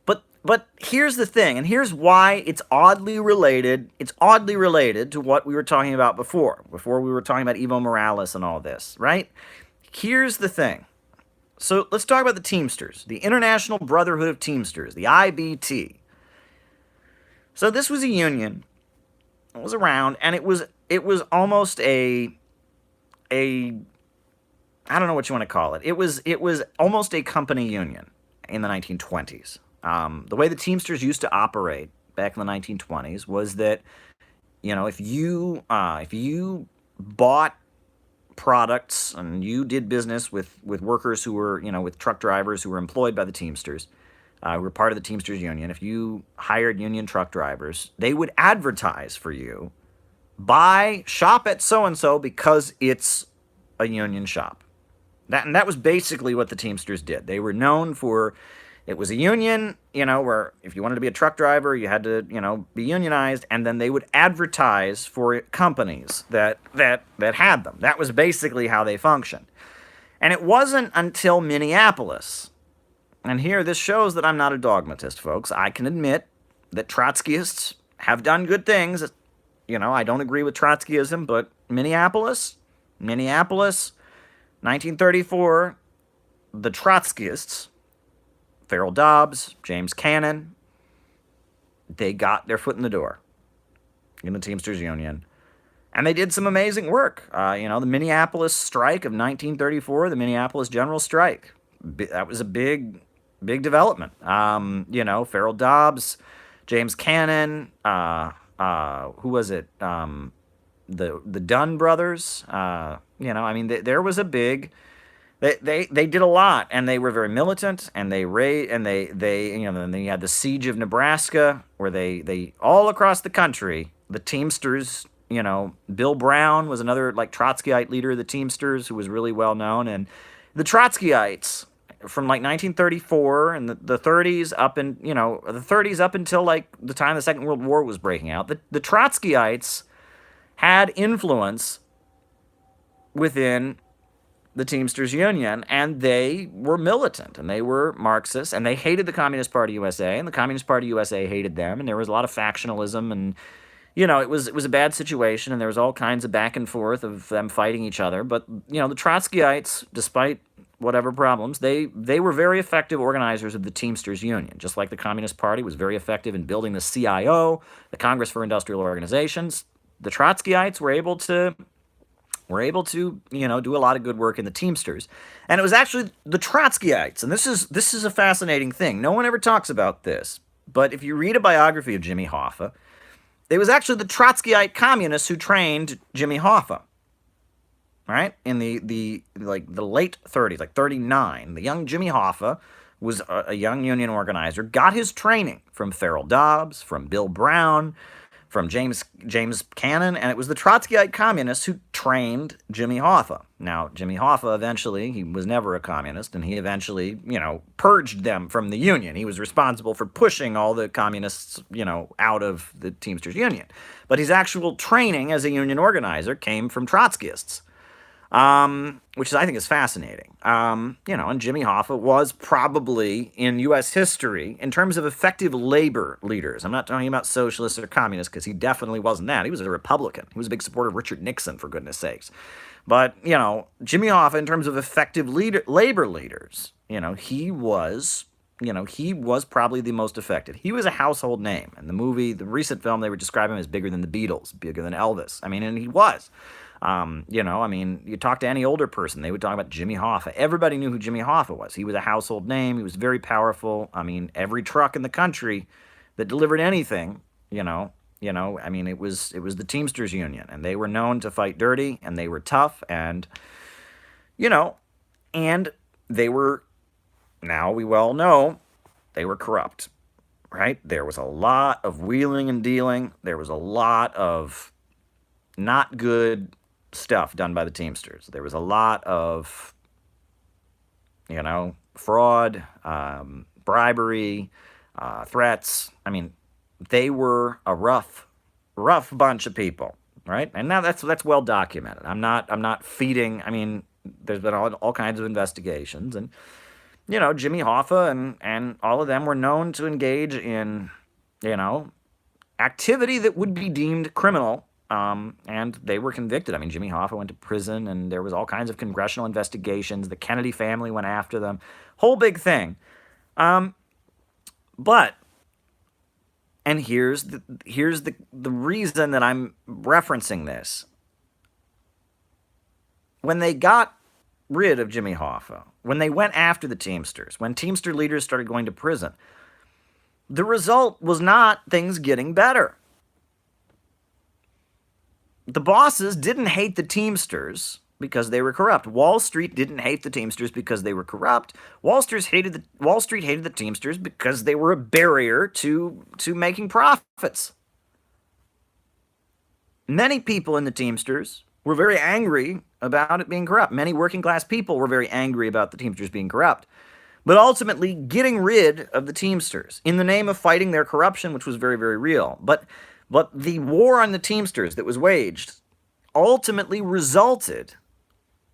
But here's the thing, and here's why it's oddly related. It's oddly related to what we were talking about before we were talking about Evo Morales and all this, right? Here's the thing. So let's talk about the Teamsters, the International Brotherhood of Teamsters, the IBT. So this was a union. It was around, and it was almost I don't know what you want to call it. It was almost a company union in the 1920s. The way the Teamsters used to operate back in the 1920s was that if you bought products and you did business with workers who were, with truck drivers who were employed by the Teamsters, who were part of the Teamsters Union, if you hired union truck drivers, they would advertise for you, shop at so-and-so because it's a union shop. That was basically what the Teamsters did. They were known for, it was a union, where if you wanted to be a truck driver, you had to, be unionized, and then they would advertise for companies that had them. That was basically how they functioned. And it wasn't until Minneapolis, and here this shows that I'm not a dogmatist, folks. I can admit that Trotskyists have done good things. I don't agree with Trotskyism, but Minneapolis, 1934, the Trotskyists, Farrell Dobbs, James Cannon, they got their foot in the door in the Teamsters Union. And they did some amazing work. The Minneapolis strike of 1934, the Minneapolis General Strike, that was a big development. Farrell Dobbs, James Cannon, who was it? The Dunn brothers. There was a big. They did a lot, and they were very militant, and they then you had the siege of Nebraska, where they all across the country, the Teamsters. Bill Brown was another Trotskyite leader of the Teamsters who was really well known, and the Trotskyites from 1934 and the 30s up in the 30s up until the time the Second World War was breaking out. The Trotskyites had influence within the Teamsters Union, and they were militant, and they were Marxists, and they hated the Communist Party USA, and the Communist Party USA hated them, and there was a lot of factionalism, and it was a bad situation, and there was all kinds of back and forth of them fighting each other. But the Trotskyites, despite whatever problems, they were very effective organizers of the Teamsters Union, just like the Communist Party was very effective in building the CIO, the Congress for Industrial Organizations. The Trotskyites were able to do a lot of good work in the Teamsters. And it was actually the Trotskyites, and this is a fascinating thing. No one ever talks about this, but if you read a biography of Jimmy Hoffa, it was actually the Trotskyite communists who trained Jimmy Hoffa. Right? In the late 30s, 39, the young Jimmy Hoffa was a young union organizer, got his training from Farrell Dobbs, from Bill Brown, from James Cannon, and it was the Trotskyite communists who trained Jimmy Hoffa. Now, Jimmy Hoffa eventually, he was never a communist, and he eventually, purged them from the union. He was responsible for pushing all the communists, out of the Teamsters Union. But his actual training as a union organizer came from Trotskyists. Which I think is fascinating. And Jimmy Hoffa was probably, in U.S. history, in terms of effective labor leaders, I'm not talking about socialists or communists, because he definitely wasn't that. He was a Republican. He was a big supporter of Richard Nixon, for goodness sakes. But, Jimmy Hoffa, in terms of effective labor leaders, he was probably the most effective. He was a household name. And the recent film, they were describing him as bigger than the Beatles, bigger than Elvis. And he was. You talk to any older person, they would talk about Jimmy Hoffa. Everybody knew who Jimmy Hoffa was. He was a household name. He was very powerful. Every truck in the country that delivered anything, it was the Teamsters Union, and they were known to fight dirty, and they were tough, and they were, now we well know, they were corrupt, right? There was a lot of wheeling and dealing. There was a lot of not good stuff done by the Teamsters. There was a lot of, fraud, bribery, threats. They were a rough bunch of people, right? And now that's well documented. I'm not feeding. There's been all kinds of investigations, and Jimmy Hoffa and all of them were known to engage in, activity that would be deemed criminal. And they were convicted. Jimmy Hoffa went to prison, and there was all kinds of congressional investigations. The Kennedy family went after them. Whole big thing. But here's the reason that I'm referencing this. When they got rid of Jimmy Hoffa, when they went after the Teamsters, when Teamster leaders started going to prison, the result was not things getting better. the bosses didn't hate the Teamsters because they were corrupt. Wall Street didn't hate the Teamsters because they were corrupt. Wall Street hated the Teamsters because they were a barrier to making profits. Many people in the Teamsters were very angry about it being corrupt. Many working class people were very angry about the Teamsters being corrupt. But ultimately, getting rid of the Teamsters in the name of fighting their corruption, which was very, very real. But the war on the Teamsters that was waged ultimately resulted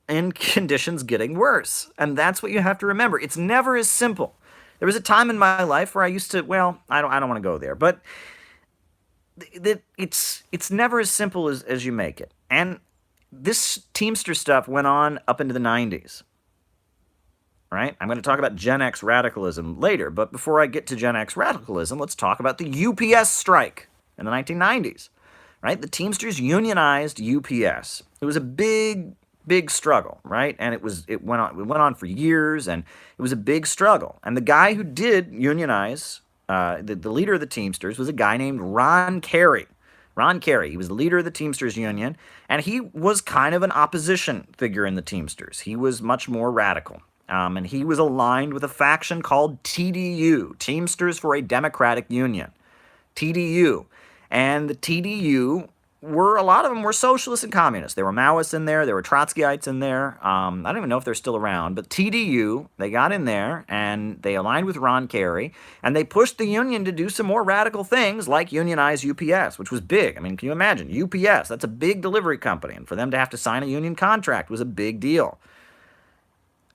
in conditions getting worse. And that's what you have to remember. It's never as simple. There was a time in my life where I used to, well, I don't want to go there, but it's never as simple as you make it. And this Teamster stuff went on up into the 90s. Right? I'm going to talk about Gen X radicalism later, but before I get to Gen X radicalism, let's talk about the UPS strike in the 1990s. Right? The Teamsters unionized UPS. It was a big struggle, right? And it went on for years, and it was a big struggle. And the guy who did unionize, the leader of the Teamsters, was a guy named Ron Carey. Ron Carey, he was the leader of the Teamsters Union, and he was kind of an opposition figure in the Teamsters. He was much more radical. And he was aligned with a faction called TDU, Teamsters for a Democratic Union, TDU. And the TDU a lot of them were socialists and communists. There were Maoists in there were Trotskyites in there. I don't even know if they're still around, but TDU, they got in there and they aligned with Ron Carey, and they pushed the union to do some more radical things like unionize UPS, which was big. I mean, can you imagine? UPS, that's a big delivery company, and for them to have to sign a union contract was a big deal.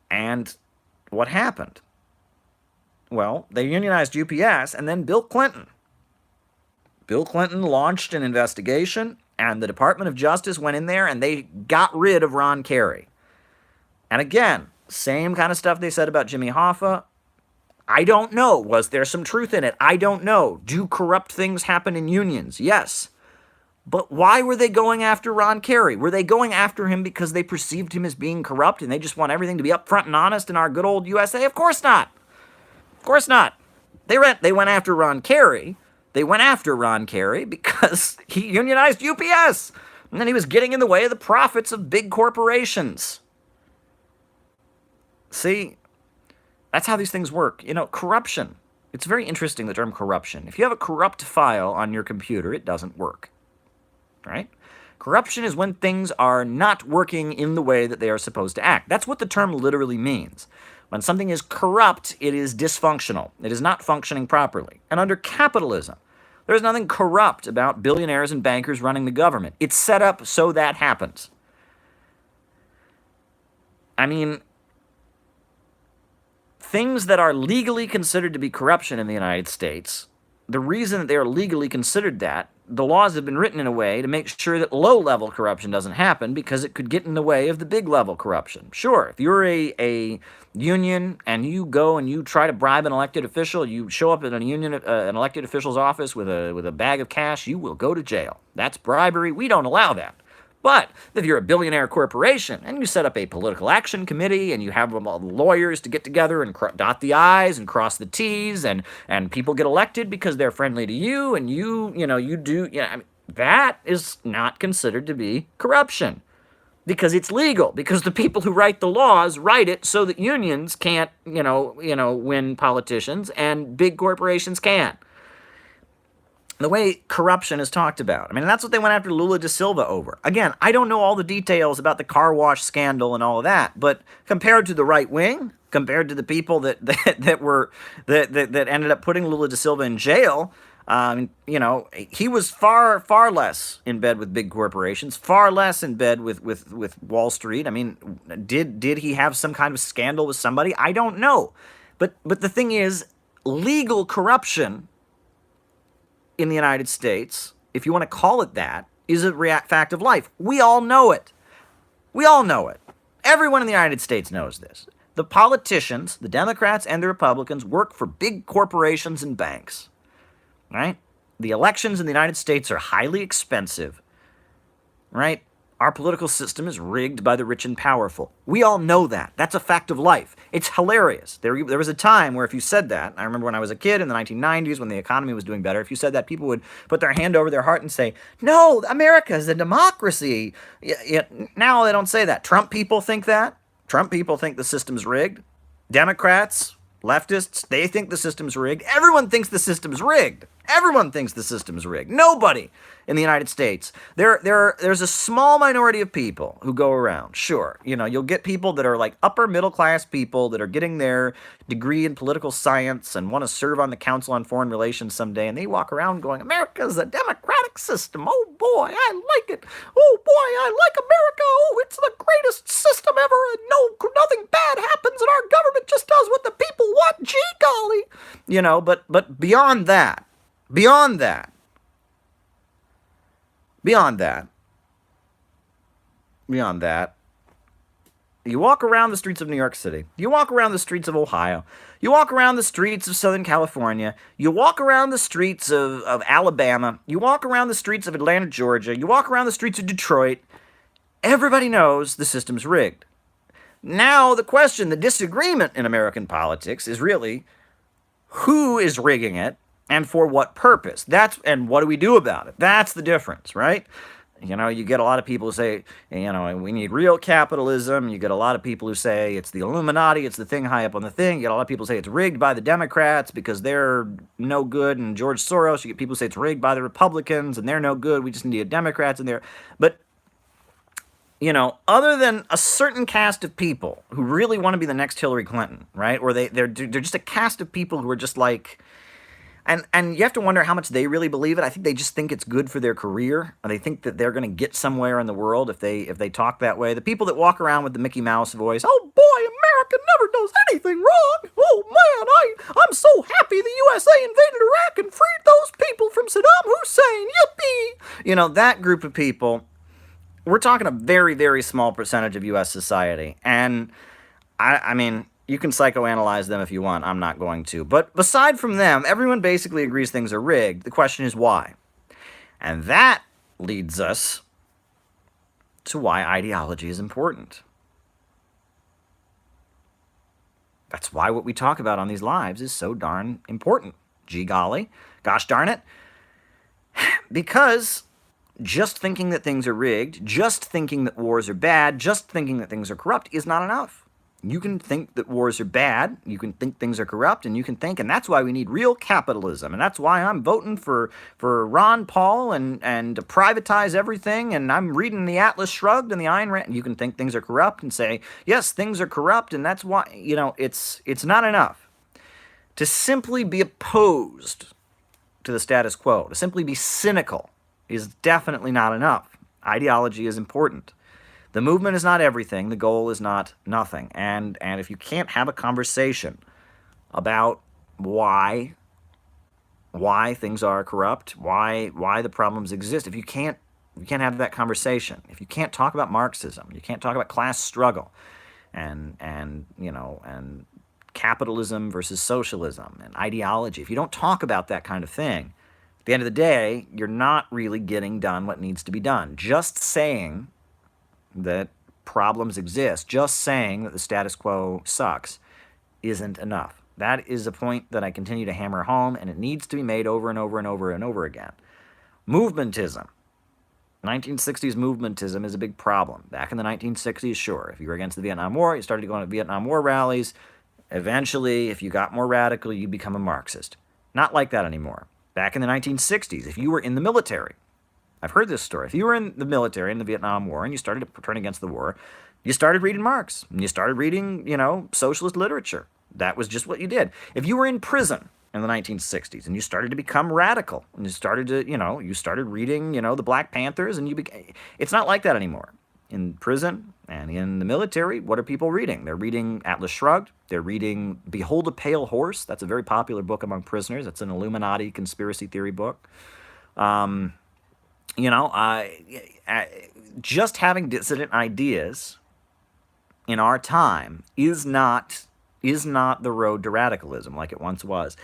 And what happened? Well, they unionized UPS, and then Bill Clinton launched an investigation, and the Department of Justice went in there, and they got rid of Ron Carey. And again, same kind of stuff they said about Jimmy Hoffa. I don't know. Was there some truth in it? I don't know. Do corrupt things happen in unions? Yes. But why were they going after Ron Carey? Were they going after him because they perceived him as being corrupt and they just want everything to be upfront and honest in our good old USA? Of course not. Of course not. They went after Ron Carey. They went after Ron Carey because he unionized UPS. And then he was getting in the way of the profits of big corporations. See, that's how these things work. You know, corruption. It's very interesting, the term corruption. If you have a corrupt file on your computer, it doesn't work. Right? Corruption is when things are not working in the way that they are supposed to act. That's what the term literally means. When something is corrupt, it is dysfunctional. It is not functioning properly. And under capitalism, there's nothing corrupt about billionaires and bankers running the government. It's set up so that happens. I mean, things that are legally considered to be corruption in the United States, the reason that they are legally considered that, the laws have been written in a way to make sure that low-level corruption doesn't happen because it could get in the way of the big-level corruption. Sure, if you're a union and you go and you try to bribe an elected official, you show up at an elected official's office with a bag of cash, you will go to jail. That's bribery. We don't allow that. But if you're a billionaire corporation and you set up a political action committee and you have all the lawyers to get together and dot the I's and cross the T's and people get elected because they're friendly to you and that is not considered to be corruption because it's legal, because the people who write the laws write it so that unions can't, win politicians and big corporations can. The way corruption is talked about. I mean, that's what they went after Lula da Silva over. Again, I don't know all the details about the car wash scandal and all of that, but compared to the right wing, compared to the people that ended up putting Lula da Silva in jail, he was far less in bed with big corporations, far less in bed with Wall Street. I mean, did he have some kind of scandal with somebody? I don't know. But the thing is, legal corruption in the United States, if you want to call it that, is a fact of life. We all know it. We all know it. Everyone in the United States knows this. The politicians, the Democrats and the Republicans, work for big corporations and banks. Right? The elections in the United States are highly expensive. Right? Our political system is rigged by the rich and powerful. We all know that. That's a fact of life. It's hilarious. There was a time where if you said that, I remember when I was a kid in the 1990s when the economy was doing better, if you said that, people would put their hand over their heart and say, no, America is a democracy. Now they don't say that. Trump people think that. Trump people think the system's rigged. Democrats, leftists, they think the system's rigged. Everyone thinks the system's rigged. Everyone thinks the system's rigged. Nobody in the United States. There's a small minority of people who go around. Sure, you'll get people that are like upper middle class people that are getting their degree in political science and want to serve on the Council on Foreign Relations someday, and they walk around going, America's a democratic system. Oh boy, I like it. Oh boy, I like America. Oh, it's the greatest system ever, and nothing bad happens, and our government just does what the people want. Gee golly, but beyond that. Beyond that, you walk around the streets of New York City, you walk around the streets of Ohio, you walk around the streets of Southern California, you walk around the streets of Alabama, you walk around the streets of Atlanta, Georgia, you walk around the streets of Detroit, everybody knows the system's rigged. Now, the disagreement in American politics is really who is rigging it, and for what purpose? And what do we do about it? That's the difference, right? You get a lot of people who say, we need real capitalism. You get a lot of people who say it's the Illuminati, it's the thing high up on the thing. You get a lot of people who say it's rigged by the Democrats because they're no good, and George Soros. You get people who say it's rigged by the Republicans and they're no good. We just need Democrats in there. But, other than a certain cast of people who really want to be the next Hillary Clinton, right? Or they're just a cast of people who are just like... And you have to wonder how much they really believe it. I think they just think it's good for their career. Or they think that they're going to get somewhere in the world if they talk that way. The people that walk around with the Mickey Mouse voice, oh boy, America never does anything wrong. Oh man, I'm so happy the USA invaded Iraq and freed those people from Saddam Hussein. Yippee! That group of people, we're talking a very, very small percentage of U.S. society. And I mean... You can psychoanalyze them if you want. I'm not going to. But aside from them, everyone basically agrees things are rigged. The question is why. And that leads us to why ideology is important. That's why what we talk about on these lives is so darn important. Gee golly. Gosh darn it. Because just thinking that things are rigged, just thinking that wars are bad, just thinking that things are corrupt is not enough. You can think that wars are bad, you can think things are corrupt, and and that's why we need real capitalism, and that's why I'm voting for Ron Paul and to privatize everything, and I'm reading the Atlas Shrugged and the Ayn Rand. You can think things are corrupt and say, yes, things are corrupt, and that's why, it's not enough to simply be opposed to the status quo. To simply be cynical is definitely not enough. Ideology is important. The movement is not everything. The goal is not nothing. And if you can't have a conversation about why things are corrupt, why the problems exist, if you can't have that conversation, if you can't talk about Marxism, you can't talk about class struggle, and capitalism versus socialism and ideology, if you don't talk about that kind of thing, at the end of the day, you're not really getting done what needs to be done. Just saying that problems exist, just saying that the status quo sucks, isn't enough. That is a point that I continue to hammer home, and it needs to be made over and over and over and over again. Movementism. 1960s movementism is a big problem. Back in the 1960s, sure, if you were against the Vietnam War, you started going to Vietnam War rallies. Eventually, if you got more radical, you become a Marxist. Not like that anymore. Back in the 1960s, if you were in the military, I've heard this story. If you were in the military in the Vietnam War and you started to turn against the war, you started reading Marx, and you started reading, socialist literature. That was just what you did. If you were in prison in the 1960s and you started to become radical, and you started to, you started reading, the Black Panthers, and it's not like that anymore. In prison and in the military, what are people reading? They're reading Atlas Shrugged. They're reading Behold a Pale Horse. That's a very popular book among prisoners. It's an Illuminati conspiracy theory book. Just having dissident ideas in our time is not the road to radicalism like it once was.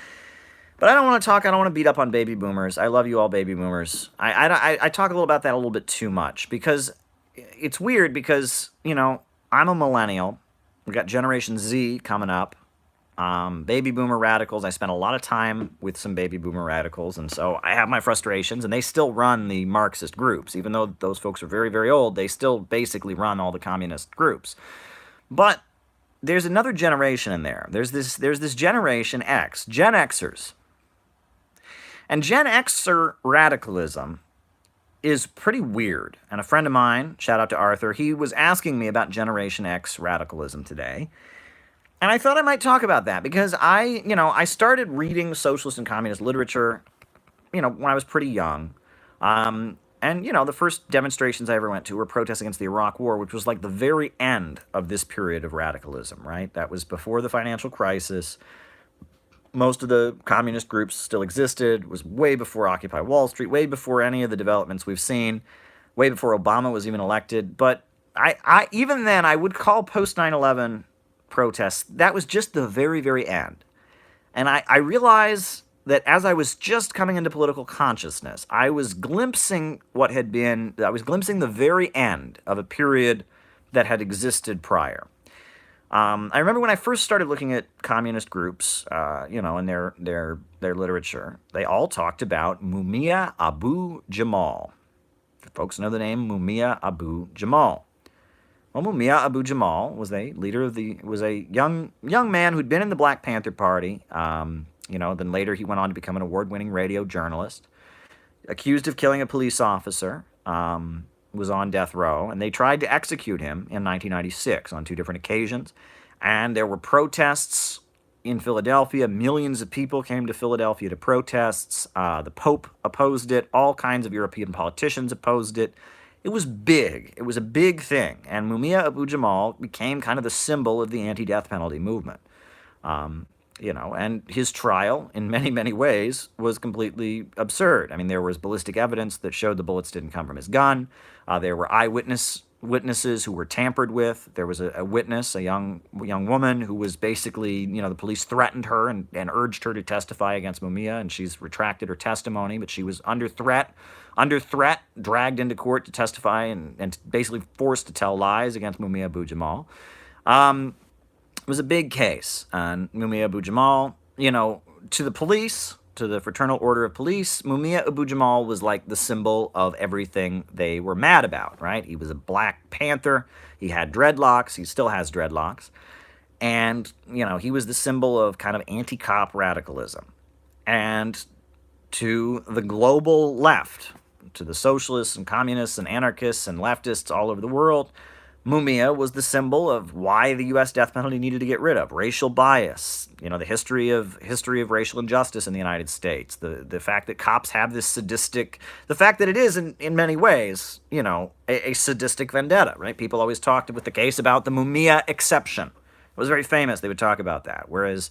But I don't want to beat up on baby boomers. I love you all baby boomers. I talk a little about that a little bit too much because it's weird because, I'm a millennial. We've got Generation Z coming up. Baby boomer radicals. I spent a lot of time with some baby boomer radicals, and so I have my frustrations, and they still run the Marxist groups. Even though those folks are very, very old, they still basically run all the communist groups. But there's another generation in there. There's this Generation X, Gen Xers. And Gen Xer radicalism is pretty weird. And a friend of mine, shout out to Arthur, he was asking me about Generation X radicalism today. And I thought I might talk about that because I started reading socialist and communist literature, when I was pretty young. And the first demonstrations I ever went to were protests against the Iraq War, which was like the very end of this period of radicalism, right? That was before the financial crisis. Most of the communist groups still existed. It was way before Occupy Wall Street, way before any of the developments we've seen, way before Obama was even elected. But I even then, I would call post 9/11 protests, that was just the very, very end. And I realized that as I was just coming into political consciousness, I was glimpsing the very end of a period that had existed prior. I remember when I first started looking at communist groups, and their literature, they all talked about Mumia Abu Jamal. Folks know the name Mumia Abu Jamal. Well, Mumia Abu Jamal was a young man who'd been in the Black Panther Party. Then later he went on to become an award-winning radio journalist, accused of killing a police officer, was on death row, and they tried to execute him in 1996 on 2 different occasions. And there were protests in Philadelphia. Millions of people came to Philadelphia to protests. The Pope opposed it. All kinds of European politicians opposed it. It was big. It was a big thing. And Mumia Abu Jamal became kind of the symbol of the anti-death penalty movement. And his trial, in many, many ways, was completely absurd. I mean, there was ballistic evidence that showed the bullets didn't come from his gun. There were witnesses who were tampered with. There was a witness, a young woman, who was basically, the police threatened her and urged her to testify against Mumia, and she's retracted her testimony, but she was under threat, dragged into court to testify and basically forced to tell lies against Mumia Abu Jamal. It was a big case. And Mumia Abu Jamal, to the police, to the Fraternal Order of Police, Mumia Abu Jamal was like the symbol of everything they were mad about, right? He was a Black Panther. He had dreadlocks. He still has dreadlocks. And, he was the symbol of kind of anti-cop radicalism. And to the global left, to the socialists and communists and anarchists and leftists all over the world, Mumia was the symbol of why the U.S. death penalty needed to get rid of. Racial bias, the history of racial injustice in the United States, the fact that cops have this sadistic, the fact that it is in many ways, a sadistic vendetta, right? People always talked with the case about the Mumia exception. It was very famous. They would talk about that. Whereas,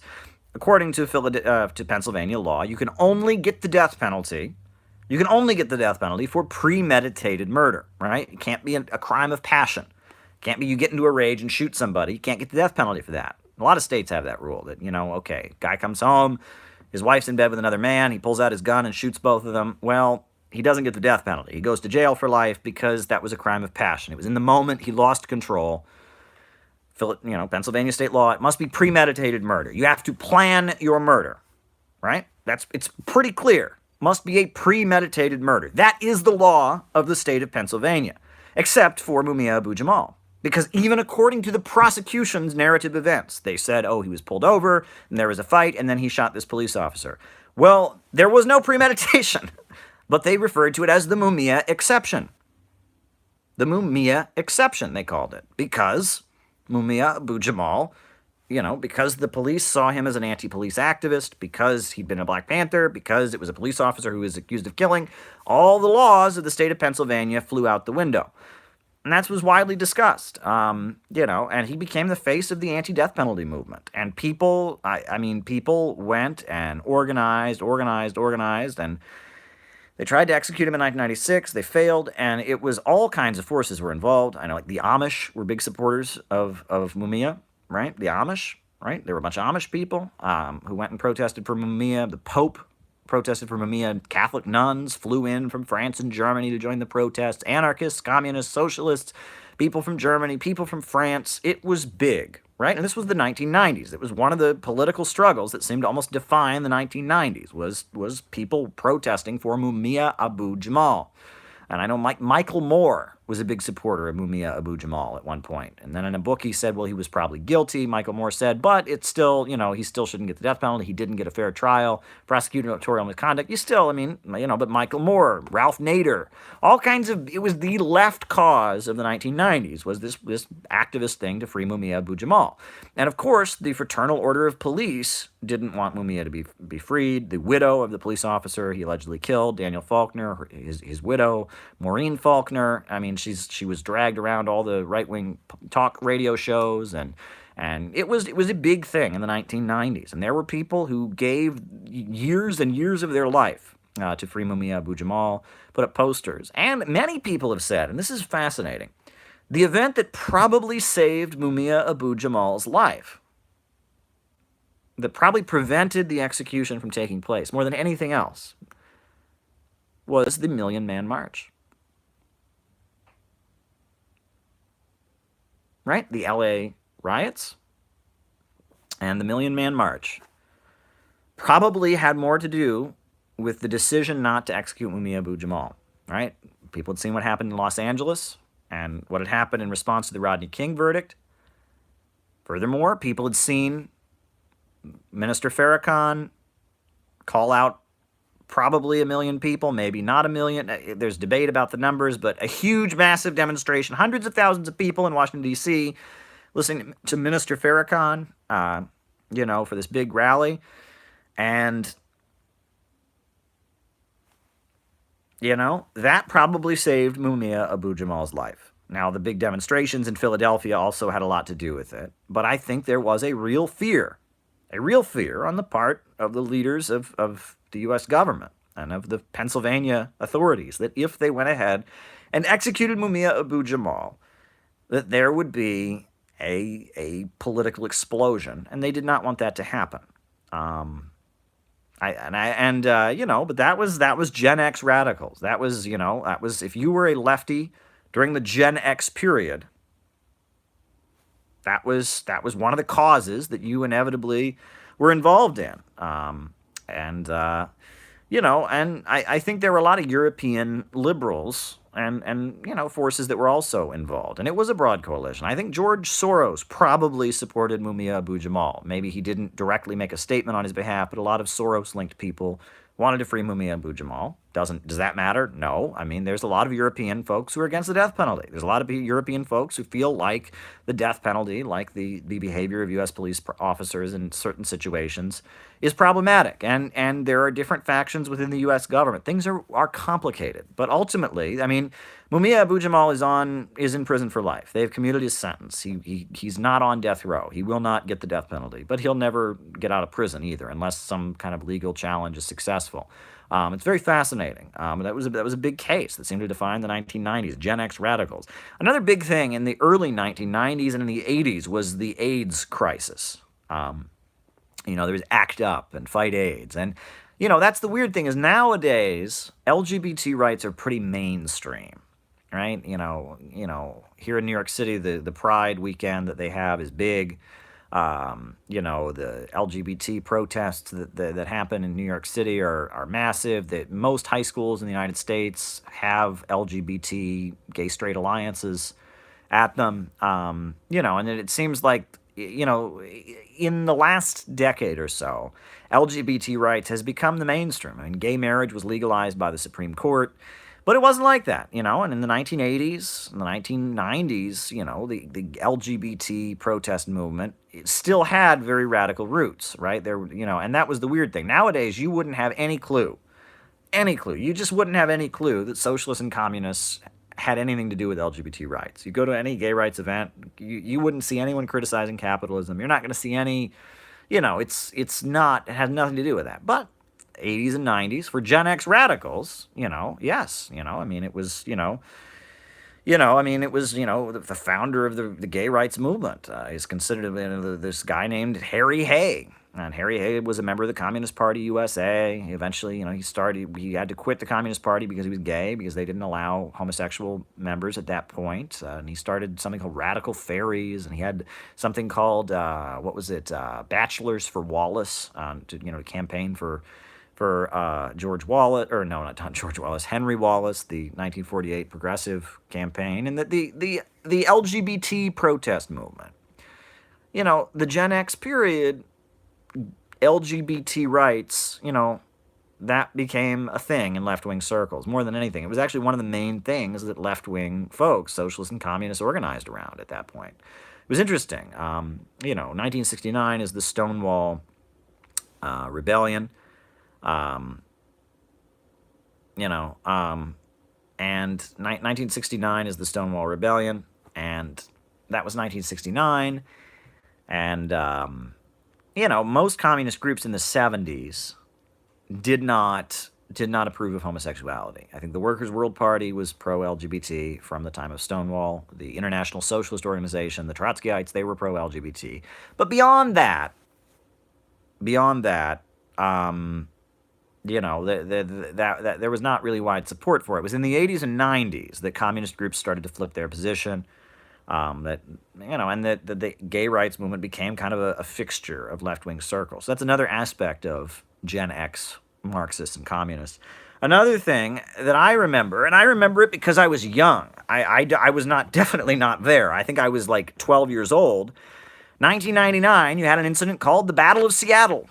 according to Pennsylvania law, you can only get the death penalty. You can only get the death penalty for premeditated murder, right? It can't be a crime of passion. Can't be you get into a rage and shoot somebody. You can't get the death penalty for that. A lot of states have that rule that, guy comes home, his wife's in bed with another man, he pulls out his gun and shoots both of them. Well, he doesn't get the death penalty. He goes to jail for life because that was a crime of passion. It was in the moment he lost control. Pennsylvania state law, it must be premeditated murder. You have to plan your murder, right? It's pretty clear. Must be a premeditated murder. That is the law of the state of Pennsylvania, except for Mumia Abu Jamal. Because even according to the prosecution's narrative events, they said, he was pulled over, and there was a fight, and then he shot this police officer. Well, there was no premeditation, but they referred to it as the Mumia exception. The Mumia exception, they called it, because Mumia Abu Jamal, because the police saw him as an anti-police activist, because he'd been a Black Panther, because it was a police officer who was accused of killing, all the laws of the state of Pennsylvania flew out the window. And that was widely discussed, and he became the face of the anti-death penalty movement. And people went and organized, and they tried to execute him in 1996. They failed, and it was all kinds of forces were involved. I know, like the Amish were big supporters of Mumia, right? The Amish, right? There were a bunch of Amish people who went and protested for Mumia. The Pope protested for Mumia. Catholic nuns flew in from France and Germany to join the protests. Anarchists, communists, socialists, people from Germany, people from France. It was big, right? And this was the 1990s. It was one of the political struggles that seemed to almost define the 1990s, was people protesting for Mumia Abu-Jamal. And I know Michael Moore was a big supporter of Mumia Abu-Jamal at one point. And then in a book he said, well, he was probably guilty. Michael Moore said, but it's still, he still shouldn't get the death penalty. He didn't get a fair trial. Prosecutorial misconduct. But Michael Moore, Ralph Nader, all kinds of, it was the left cause of the 1990s, was this activist thing to free Mumia Abu-Jamal. And of course, the Fraternal Order of Police didn't want Mumia to be freed. The widow of the police officer he allegedly killed, Daniel Faulkner, his widow, Maureen Faulkner, she was dragged around all the right-wing talk radio shows, and it was a big thing in the 1990s. And there were people who gave years and years of their life to free Mumia Abu-Jamal, put up posters. And many people have said, and this is fascinating, the event that probably saved Mumia Abu-Jamal's life, that probably prevented the execution from taking place more than anything else, was the Million Man March. Right? The LA riots and the Million Man March probably had more to do with the decision not to execute Mumia Abu-Jamal. Right? People had seen what happened in Los Angeles and what had happened in response to the Rodney King verdict. Furthermore, people had seen Minister Farrakhan call out probably 1 million people, maybe not 1 million. There's debate about the numbers, but a huge, massive demonstration, hundreds of thousands of people in Washington, D.C., listening to Minister Farrakhan, for this big rally. And, that probably saved Mumia Abu-Jamal's life. Now, the big demonstrations in Philadelphia also had a lot to do with it, but I think there was a real fear on the part of the leaders of the U.S. government and of the Pennsylvania authorities that if they went ahead and executed Mumia Abu-Jamal, that there would be a political explosion, and they did not want that to happen. But that was Gen X radicals. That was if you were a lefty during the Gen X period, that was one of the causes that you inevitably were involved in. And I think there were a lot of European liberals and forces that were also involved. And it was a broad coalition. I think George Soros probably supported Mumia Abu-Jamal. Maybe he didn't directly make a statement on his behalf, but a lot of Soros-linked people wanted to free Mumia Abu-Jamal. Does that matter? No. There's a lot of European folks who are against the death penalty. There's a lot of European folks who feel like the death penalty, like the behavior of U.S. police officers in certain situations, is problematic. And there are different factions within the U.S. government. Things are complicated. But ultimately, Mumia Abu-Jamal is in prison for life. They've commuted his sentence. He's not on death row. He will not get the death penalty. But he'll never get out of prison either, unless some kind of legal challenge is successful. It's very fascinating. That was a big case that seemed to define the 1990s, Gen X radicals. Another big thing in the early 1990s and in the 80s was the AIDS crisis. There was ACT UP and Fight AIDS. And, that's the weird thing is nowadays, LGBT rights are pretty mainstream, right? Here in New York City, the Pride weekend that they have is big. The LGBT protests that happen in New York City are massive. That most high schools in the United States have LGBT gay straight alliances at them. And it seems like, in the last decade or so, LGBT rights has become the mainstream. Gay marriage was legalized by the Supreme Court. But it wasn't like that, and in the 1980s, in the 1990s, the LGBT protest movement still had very radical roots, right? And that was the weird thing. Nowadays, you wouldn't have any clue. You just wouldn't have any clue that socialists and communists had anything to do with LGBT rights. You go to any gay rights event, you wouldn't see anyone criticizing capitalism. You're not going to see any, it has nothing to do with that. But 80s and 90s for Gen X radicals, yes, it was, I mean, it was, the founder of the gay rights movement. He's considered this guy named Harry Hay. And Harry Hay was a member of the Communist Party USA. Eventually, he had to quit the Communist Party because he was gay, because they didn't allow homosexual members at that point. And he started something called Radical Fairies, and he had something called, Bachelors for Wallace, to campaign for George Wallace, or no, not George Wallace, Henry Wallace, the 1948 Progressive Campaign, and the LGBT protest movement. The Gen X period, LGBT rights, that became a thing in left-wing circles more than anything. It was actually one of the main things that left-wing folks, socialists and communists, organized around at that point. It was interesting. 1969 is the Stonewall Rebellion. And 1969 is the Stonewall Rebellion, and that was 1969, and, most communist groups in the 70s did not approve of homosexuality. I think the Workers' World Party was pro-LGBT from the time of Stonewall. The International Socialist Organization, the Trotskyites, they were pro-LGBT. But beyond that, there was not really wide support for it. It was in the 80s and 90s that communist groups started to flip their position. And the gay rights movement became kind of a fixture of left-wing circles. So that's another aspect of Gen X Marxists and communists. Another thing that I remember, and I remember it because I was young. I was definitely not there. I think I was like 12 years old. 1999, you had an incident called the Battle of Seattle.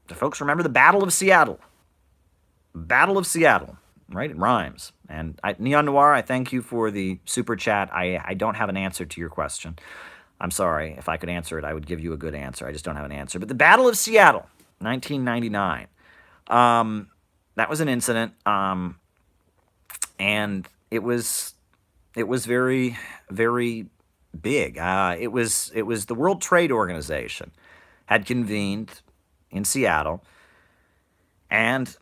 Do folks remember the Battle of Seattle? Battle of Seattle, right? It rhymes. And Neon Noir, I thank you for the super chat. I don't have an answer to your question. I'm sorry. If I could answer it, I would give you a good answer. I just don't have an answer. But the Battle of Seattle, 1999. That was an incident, and it was very, very big. It was the World Trade Organization had convened in Seattle, and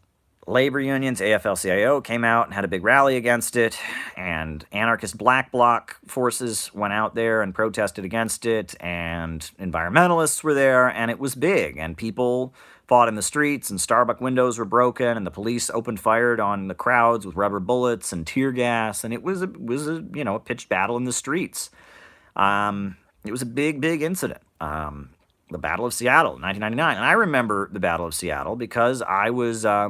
labor unions, AFL-CIO, came out and had a big rally against it, and anarchist black bloc forces went out there and protested against it, and environmentalists were there, and it was big, and people fought in the streets, and Starbucks windows were broken, and the police opened fire on the crowds with rubber bullets and tear gas, and it was a pitched battle in the streets. It was a big, big incident. The Battle of Seattle, 1999. And I remember the Battle of Seattle because I was a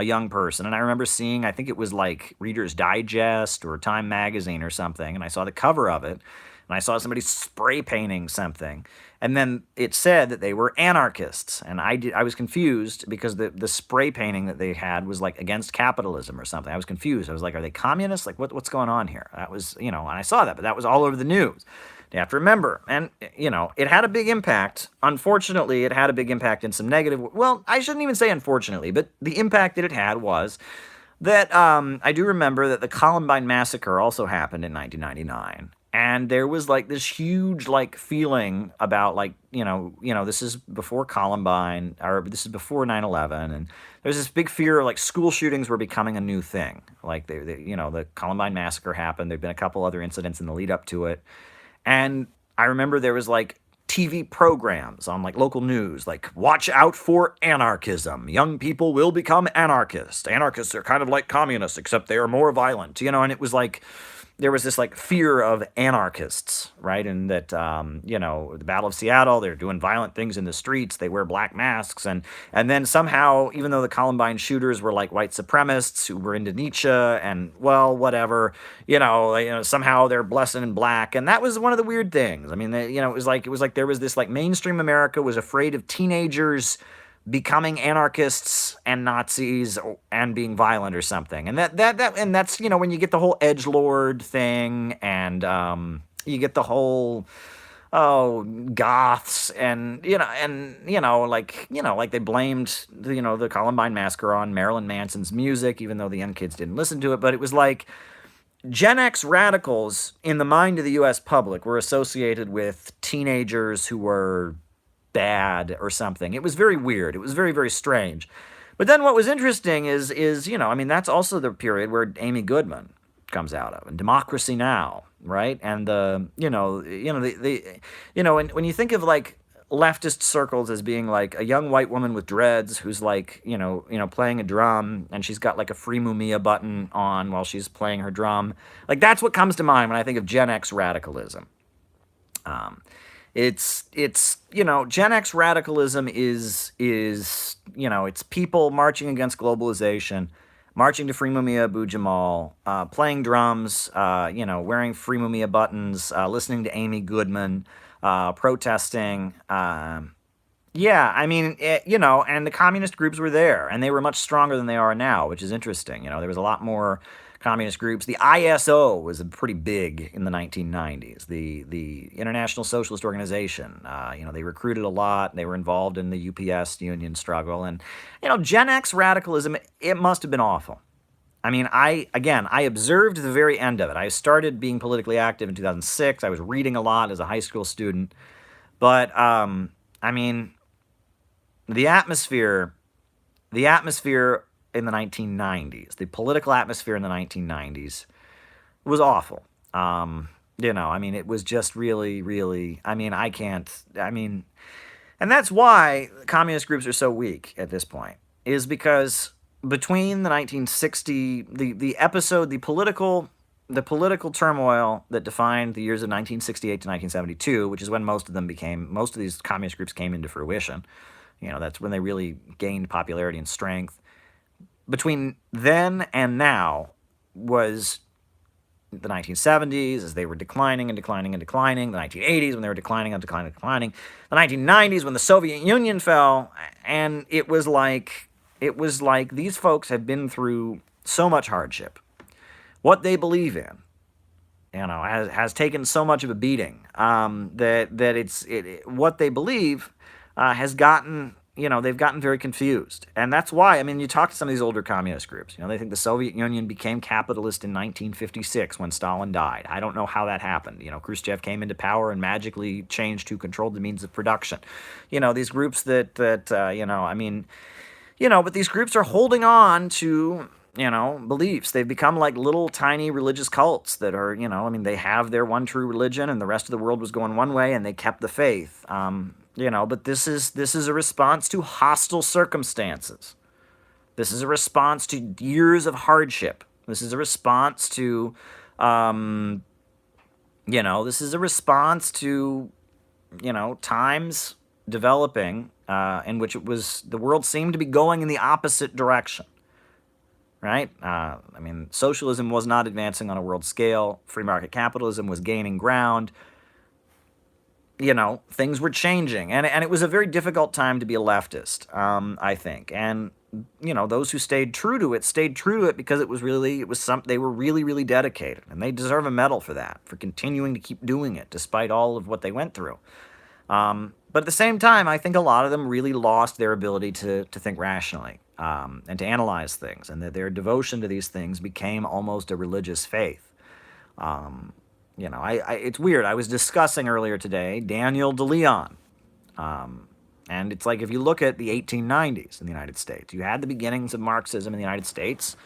young person, and I remember seeing, I think it was like Reader's Digest or Time Magazine or something, and I saw the cover of it, and I saw somebody spray painting something, and then it said that they were anarchists, and I was confused because the spray painting that they had was like against capitalism or something. I was confused. I was like, are they communists? Like, what's going on here? That was, and I saw that, but that was all over the news. You have to remember, and, it had a big impact. Unfortunately, it had a big impact in some negative, well, I shouldn't even say unfortunately, but the impact that it had was that I do remember that the Columbine Massacre also happened in 1999. And there was like this huge like feeling about like, this is before Columbine, or this is before 9/11, and there's this big fear like school shootings were becoming a new thing. Like the Columbine Massacre happened. There'd been a couple other incidents in the lead up to it. And I remember there was like TV programs on like local news, like watch out for anarchism. Young people will become anarchists. Anarchists are kind of like communists, except they are more violent, and it was like, there was this like fear of anarchists, right? And that, the Battle of Seattle, they're doing violent things in the streets. They wear black masks. And then somehow, even though the Columbine shooters were like white supremacists who were into Nietzsche and, well, whatever, somehow they're blessed in black. And that was one of the weird things. I mean, it was like there was this like mainstream America was afraid of teenagers becoming anarchists and Nazis and being violent or something. And that's, when you get the whole edgelord thing, and you get the whole goths, and like they blamed the Columbine Massacre on Marilyn Manson's music, even though the young kids didn't listen to it. But it was like Gen X radicals in the mind of the US public were associated with teenagers who were bad or something. It was very weird. It was very, very strange. But then what was interesting is that's also the period where Amy Goodman comes out of, and Democracy Now, right? And and when you think of like leftist circles as being like a young white woman with dreads who's like, playing a drum, and she's got like a Free Mumia button on while she's playing her drum. Like, that's what comes to mind when I think of Gen X radicalism. It's Gen X radicalism is it's people marching against globalization, marching to Free Mumia Abu Jamal, playing drums, wearing Free Mumia buttons, listening to Amy Goodman, protesting. And the communist groups were there, and they were much stronger than they are now, which is interesting. There was a lot more communist groups. The ISO was pretty big in the 1990s. The International Socialist Organization, they recruited a lot. They were involved in the UPS union struggle. And, Gen X radicalism, it must have been awful. I mean, I observed the very end of it. I started being politically active in 2006. I was reading a lot as a high school student. But, the atmosphere in the 1990s, the political atmosphere in the 1990s was awful. It was just really, really, and that's why communist groups are so weak at this point, is because between the 1960, the political turmoil that defined the years of 1968 to 1972, which is when most of these communist groups came into fruition. That's when they really gained popularity and strength. Between then and now was the 1970s, as they were declining and declining and declining. The 1980s, when they were declining and declining and declining. The 1990s, when the Soviet Union fell, and it was like these folks had been through so much hardship. What they believe in, has taken so much of a beating, that what they believe has gotten. They've gotten very confused. And that's why, you talk to some of these older communist groups, they think the Soviet Union became capitalist in 1956 when Stalin died. I don't know how that happened. Khrushchev came into power and magically changed who controlled the means of production. These groups but these groups are holding on to, beliefs. They've become like little tiny religious cults that are, they have their one true religion, and the rest of the world was going one way, and they kept the faith. But this is a response to hostile circumstances. This is a response to years of hardship. This is a response to, times, developing in which the world seemed to be going in the opposite direction. Right? Socialism was not advancing on a world scale. Free market capitalism was gaining ground. Things were changing. And it was a very difficult time to be a leftist, I think. And, those who stayed true to it because they were really, really dedicated. And they deserve a medal for that, for continuing to keep doing it despite all of what they went through. But at the same time, I think a lot of them really lost their ability to think rationally, and to analyze things, and that their devotion to these things became almost a religious faith. It's weird. I was discussing earlier today Daniel DeLeon. And it's like, if you look at the 1890s in the United States, you had the beginnings of Marxism in the United States.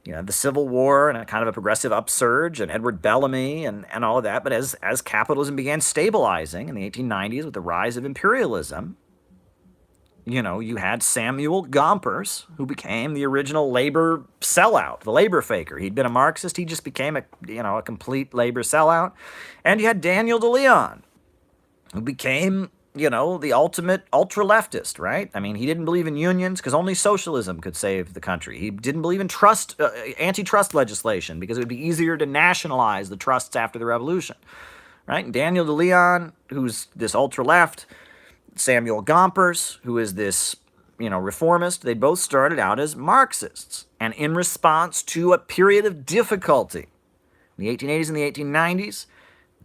You had the Civil War and a kind of a progressive upsurge, and Edward Bellamy and all of that. But as capitalism began stabilizing in the 1890s with the rise of imperialism, you had Samuel Gompers, who became the original labor sellout, the labor faker. He'd been a Marxist. He just became a complete labor sellout. And you had Daniel DeLeon, who became, the ultimate ultra-leftist, right? He didn't believe in unions because only socialism could save the country. He didn't believe in antitrust legislation because it would be easier to nationalize the trusts after the revolution, right? And Daniel DeLeon, who's this ultra-left, Samuel Gompers, who is this, reformist, they both started out as Marxists. And in response to a period of difficulty in the 1880s and the 1890s,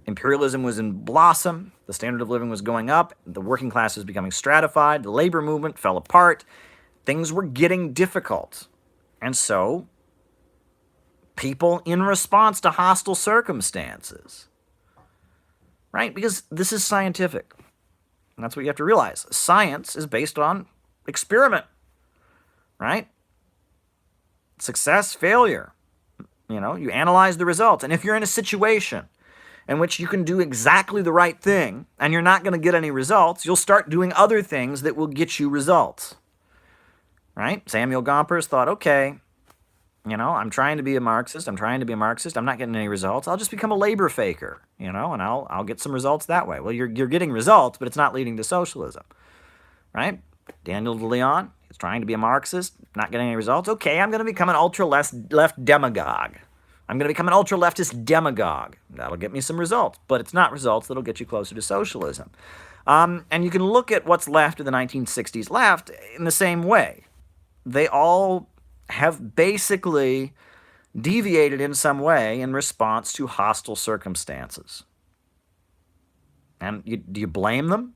imperialism was in blossom, the standard of living was going up, the working class was becoming stratified, the labor movement fell apart, things were getting difficult. And so, people, in response to hostile circumstances, right? Because this is scientific. And that's what you have to realize. Science is based on experiment, right? Success, failure. You analyze the results. And if you're in a situation in which you can do exactly the right thing and you're not going to get any results, you'll start doing other things that will get you results. Right? Samuel Gompers thought, okay, I'm trying to be a Marxist. I'm not getting any results. I'll just become a labor faker, and I'll get some results that way. Well, you're getting results, but it's not leading to socialism. Right? Daniel de Leon is trying to be a Marxist, not getting any results. Okay, I'm going to become an ultra-left demagogue. I'm going to become an ultra-leftist demagogue. That'll get me some results, but it's not results that'll get you closer to socialism. And you can look at what's left of the 1960s left in the same way. They all have basically deviated in some way in response to hostile circumstances. And do you blame them?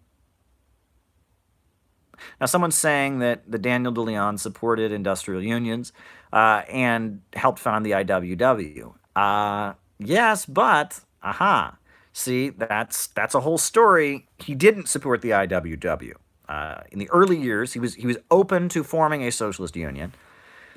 Now, someone's saying that the Daniel de Leon supported industrial unions and helped found the IWW. Yes, but, see, that's a whole story. He didn't support the IWW. In the early years, he was open to forming a socialist union,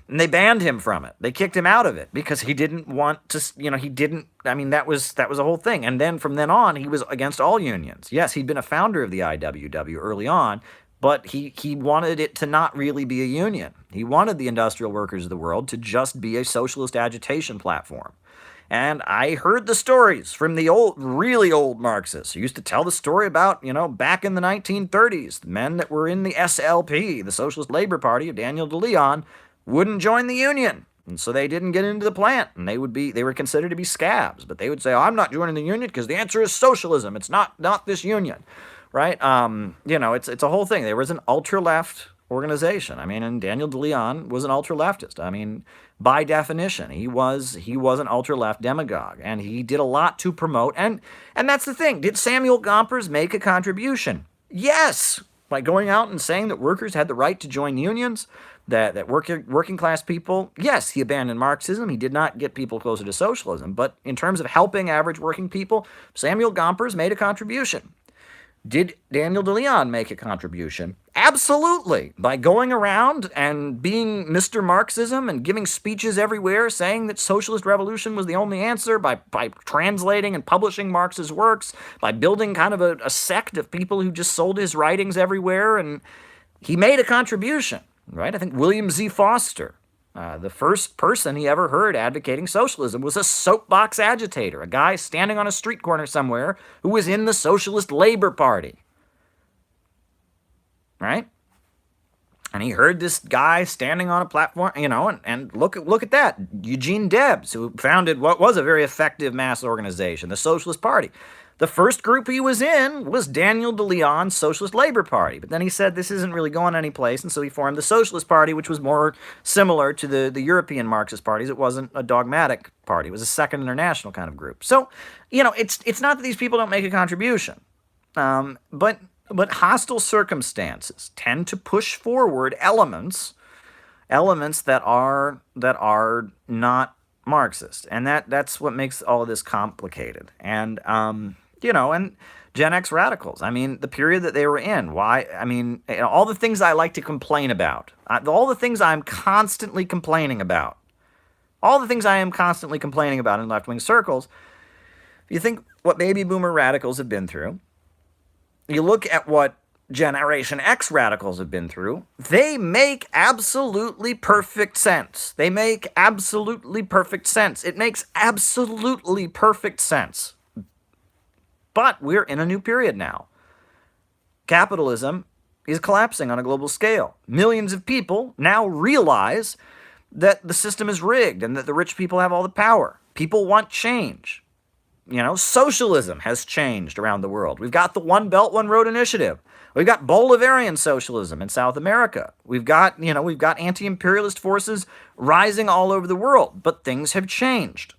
and they banned him from it. They kicked him out of it because he didn't want to, that was a whole thing. And then from then on, he was against all unions. Yes, he'd been a founder of the IWW early on, but he wanted it to not really be a union. He wanted the industrial workers of the world to just be a socialist agitation platform. And I heard the stories from the really old Marxists who used to tell the story about, back in the 1930s, the men that were in the SLP, the Socialist Labor Party of Daniel de Leon, wouldn't join the union. And so they didn't get into the plant, and they were considered to be scabs. But they would say, I'm not joining the union because the answer is socialism. It's not this union, right? It's a whole thing. There was an ultra-left organization. And Daniel de Leon was an ultra-leftist. By definition, he was an ultra-left demagogue, and he did a lot to promote. And that's the thing. Did Samuel Gompers make a contribution? Yes, by going out and saying that workers had the right to join unions, that working class people. Yes, he abandoned Marxism. He did not get people closer to socialism. But in terms of helping average working people, Samuel Gompers made a contribution. Did Daniel de Leon make a contribution? Absolutely. By going around and being Mr. Marxism and giving speeches everywhere saying that socialist revolution was the only answer, by translating and publishing Marx's works, by building kind of a sect of people who just sold his writings everywhere, and he made a contribution, right? I think William Z. Foster, the first person he ever heard advocating socialism, was a soapbox agitator, a guy standing on a street corner somewhere who was in the Socialist Labor Party. Right? And he heard this guy standing on a platform, and look at that. Eugene Debs, who founded what was a very effective mass organization, the Socialist Party. The first group he was in was Daniel de Leon's Socialist Labor Party. But then he said this isn't really going anyplace, and so he formed the Socialist Party, which was more similar to the European Marxist parties. It wasn't a dogmatic party. It was a second international kind of group. So, it's not that these people don't make a contribution. But hostile circumstances tend to push forward elements that are not Marxist, and that's what makes all of this complicated. And and Gen X radicals. The period that they were in. Why? All the things I like to complain about. All the things I'm constantly complaining about. All the things I am constantly complaining about in left-wing circles. If you think what baby boomer radicals have been through, you look at what Generation X radicals have been through, they make absolutely perfect sense. It makes absolutely perfect sense. But we're in a new period now. Capitalism is collapsing on a global scale. Millions of people now realize that the system is rigged and that the rich people have all the power. People want change. Socialism has changed around the world. We've got the One Belt, One Road initiative. We've got Bolivarian socialism in South America. We've got anti-imperialist forces rising all over the world, but things have changed.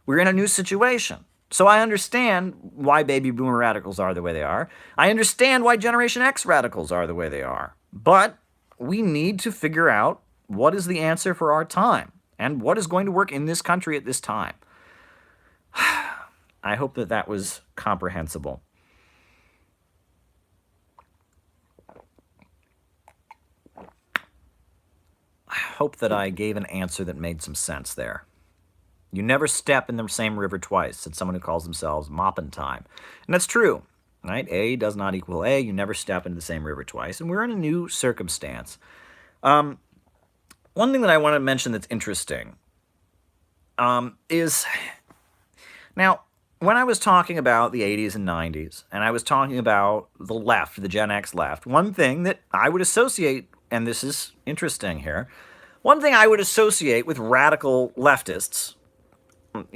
We're in a new situation. So I understand why baby boomer radicals are the way they are. I understand why Generation X radicals are the way they are. But we need to figure out what is the answer for our time and what is going to work in this country at this time. I hope that was comprehensible. I hope that I gave an answer that made some sense there. You never step in the same river twice, said someone who calls themselves Maupin time. And that's true, right? A does not equal A. You never step into the same river twice. And we're in a new circumstance. One thing that I want to mention that's interesting is, now, when I was talking about the 80s and 90s, and I was talking about the left, the Gen X left, one thing that I would associate, and this is interesting here, one thing I would associate with radical leftists,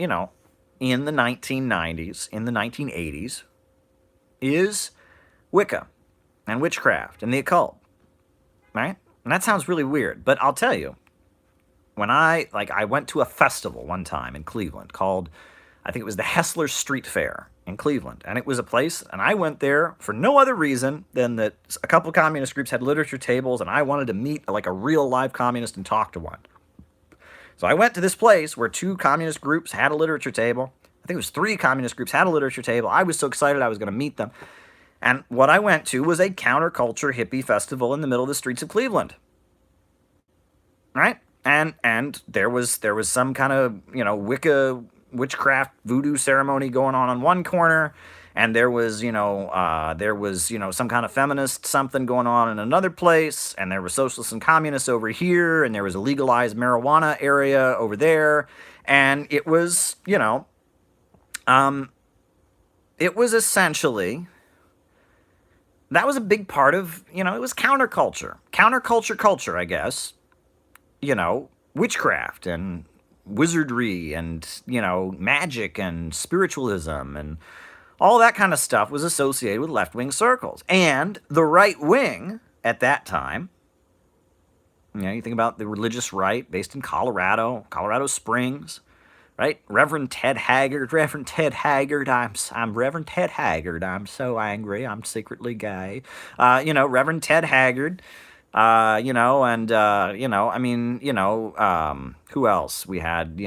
in the 1990s, in the 1980s, is Wicca and witchcraft and the occult, right? And that sounds really weird, but I'll tell you, when I went to a festival one time in Cleveland called, I think it was the Hessler Street Fair in Cleveland, and it was a place, and I went there for no other reason than that a couple communist groups had literature tables, and I wanted to meet a real live communist and talk to one. So I went to this place where 2 communist groups had a literature table. I think it was 3 communist groups had a literature table. I was so excited I was going to meet them. And what I went to was a counterculture hippie festival in the middle of the streets of Cleveland. Right? And there was some kind of, Wicca witchcraft voodoo ceremony going on one corner, and there was some kind of feminist something going on in another place, and there were socialists and communists over here, and there was a legalized marijuana area over there, and it was essentially, that was a big part of, it was counterculture culture, I guess, witchcraft and wizardry and, magic and spiritualism and all that kind of stuff was associated with left-wing circles. And the right wing at that time, you think about the religious right based in Colorado Springs, right? Reverend Ted Haggard, I'm Reverend Ted Haggard. I'm so angry. I'm secretly gay. Reverend Ted Haggard. Who else? We had,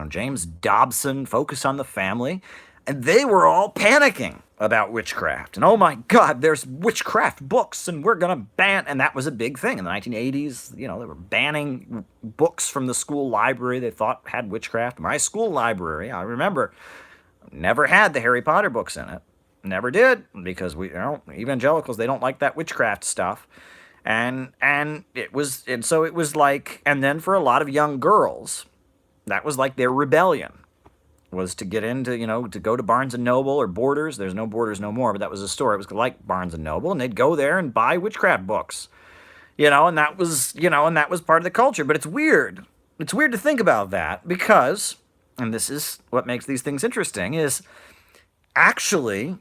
James Dobson, Focus on the Family, and they were all panicking about witchcraft. And oh my God, there's witchcraft books, and we're gonna ban. And that was a big thing in the 1980s. They were banning books from the school library they thought had witchcraft. My school library, I remember, never had the Harry Potter books in it. Never did, because evangelicals, they don't like that witchcraft stuff. And so it was like, and then for a lot of young girls, that was like their rebellion, was to get into, to go to Barnes & Noble or Borders. There's no Borders no more, but that was a store. It was like Barnes & Noble, and they'd go there and buy witchcraft books, and that was, and that was part of the culture. But it's weird. It's weird to think about that because, and this is what makes these things interesting, is actually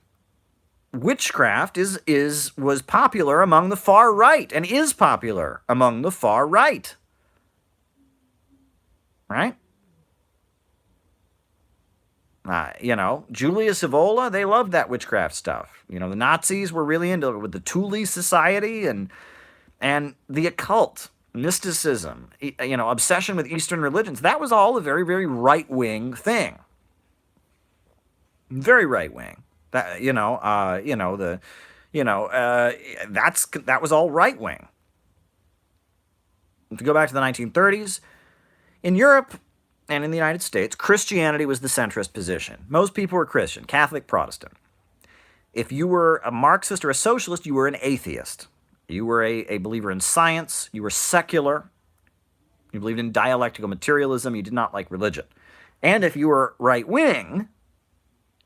witchcraft was popular among the far right and is popular among the far right. Right? Julius Evola, they loved that witchcraft stuff. The Nazis were really into it with the Thule Society and the occult, mysticism, obsession with Eastern religions. That was all a very, very right-wing thing. Very right-wing. That that was all right wing. To go back to the 1930s, in Europe and in the United States, Christianity was the centrist position. Most people were Christian, Catholic, Protestant. If you were a Marxist or a socialist, you were an atheist. You were a believer in science. You were secular. You believed in dialectical materialism. You did not like religion. And if you were right wing,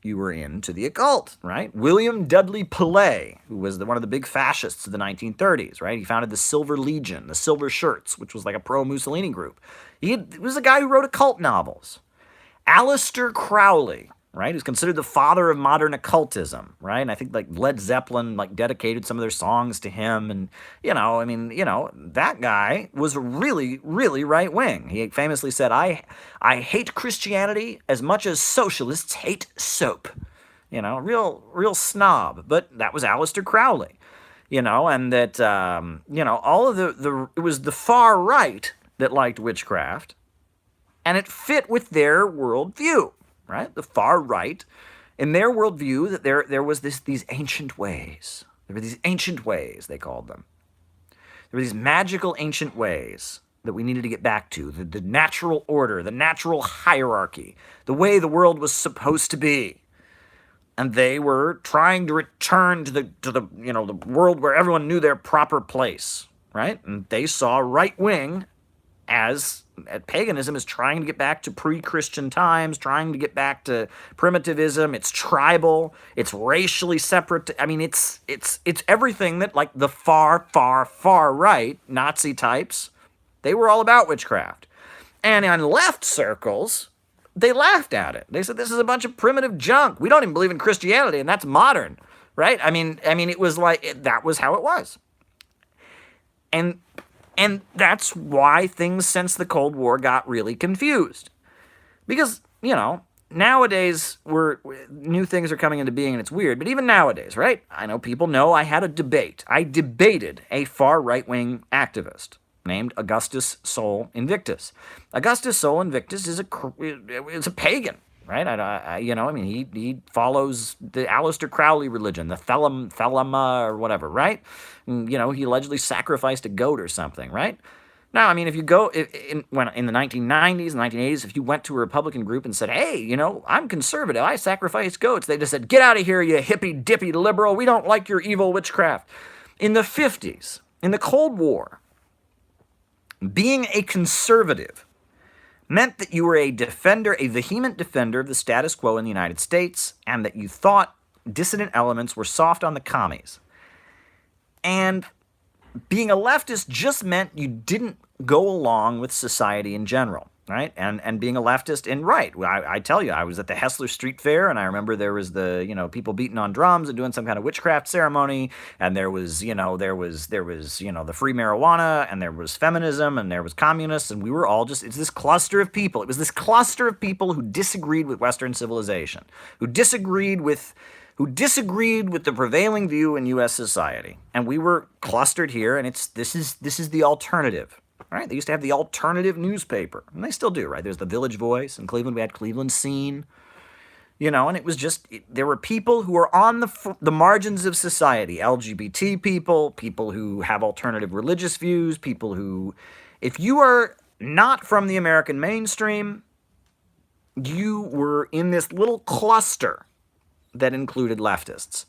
you were into the occult, right? William Dudley Pillay, who was one of the big fascists of the 1930s, right? He founded the Silver Legion, the Silver Shirts, which was like a pro-Mussolini group. He was a guy who wrote occult novels. Aleister Crowley, right, who's considered the father of modern occultism, right? And I think Led Zeppelin dedicated some of their songs to him, and that guy was really, really right wing. He famously said, "I hate Christianity as much as socialists hate soap." Real snob. But that was Aleister Crowley, and that all of it was the far right that liked witchcraft, and it fit with their worldview. Right? The far right, in their worldview, that there was these ancient ways. There were these ancient ways, they called them. There were these magical ancient ways that we needed to get back to, the natural order, the natural hierarchy, the way the world was supposed to be. And they were trying to return to the world where everyone knew their proper place, right? And they saw right wing as paganism is trying to get back to pre-Christian times, trying to get back to primitivism. It's tribal. It's racially separate. I mean, it's everything that like the far right Nazi types, they were all about witchcraft. And in left circles, they laughed at it. They said, this is a bunch of primitive junk. We don't even believe in Christianity, and that's modern, right? I mean, it was like, that was how it was. And that's why things since the Cold War got really confused. Because, nowadays, new things are coming into being, and it's weird, but even nowadays, right? I know people know I had a debate. I debated a far right-wing activist named Augustus Sol Invictus. Augustus Sol Invictus is a pagan, right? He follows the Aleister Crowley religion, the Thelema or whatever, right? And, he allegedly sacrificed a goat or something, right? Now, if you go in the 1990s, 1980s, if you went to a Republican group and said, hey, I'm conservative, I sacrifice goats, they just said, get out of here, you hippy-dippy liberal, we don't like your evil witchcraft. In the 50s, in the Cold War, being a conservative meant that you were a vehement defender of the status quo in the United States, and that you thought dissident elements were soft on the commies. And being a leftist just meant you didn't go along with society in general, right? And being a leftist and right. I tell you, I was at the Hessler Street Fair, and I remember there was the, people beating on drums and doing some kind of witchcraft ceremony, and there was the free marijuana, and there was feminism, and there was communists, and we were all it's this cluster of people. It was this cluster of people who disagreed with Western civilization, who disagreed with the prevailing view in U.S. society. And we were clustered here, and this is the alternative. Right? They used to have the alternative newspaper, and they still do, right? There's the Village Voice. In Cleveland, we had Cleveland Scene. And it was there were people who were on the margins of society, LGBT people who have alternative religious views, people who, if you are not from the American mainstream, you were in this little cluster that included leftists.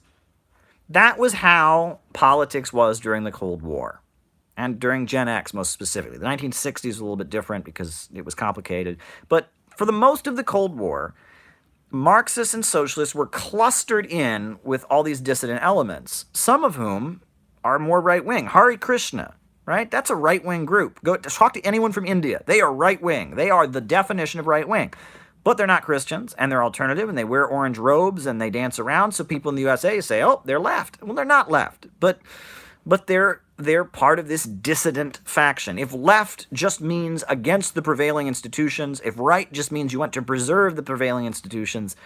That was how politics was during the Cold War. And during Gen X, most specifically. The 1960s was a little bit different because it was complicated. But for the most of the Cold War, Marxists and socialists were clustered in with all these dissident elements, some of whom are more right-wing. Hare Krishna, right? That's a right-wing group. Go talk to anyone from India. They are right-wing. They are the definition of right-wing. But they're not Christians, and they're alternative, and they wear orange robes, and they dance around, so people in the USA say, oh, they're left. Well, they're not left. But they're part of this dissident faction. If left just means against the prevailing institutions, if right just means you want to preserve the prevailing institutions,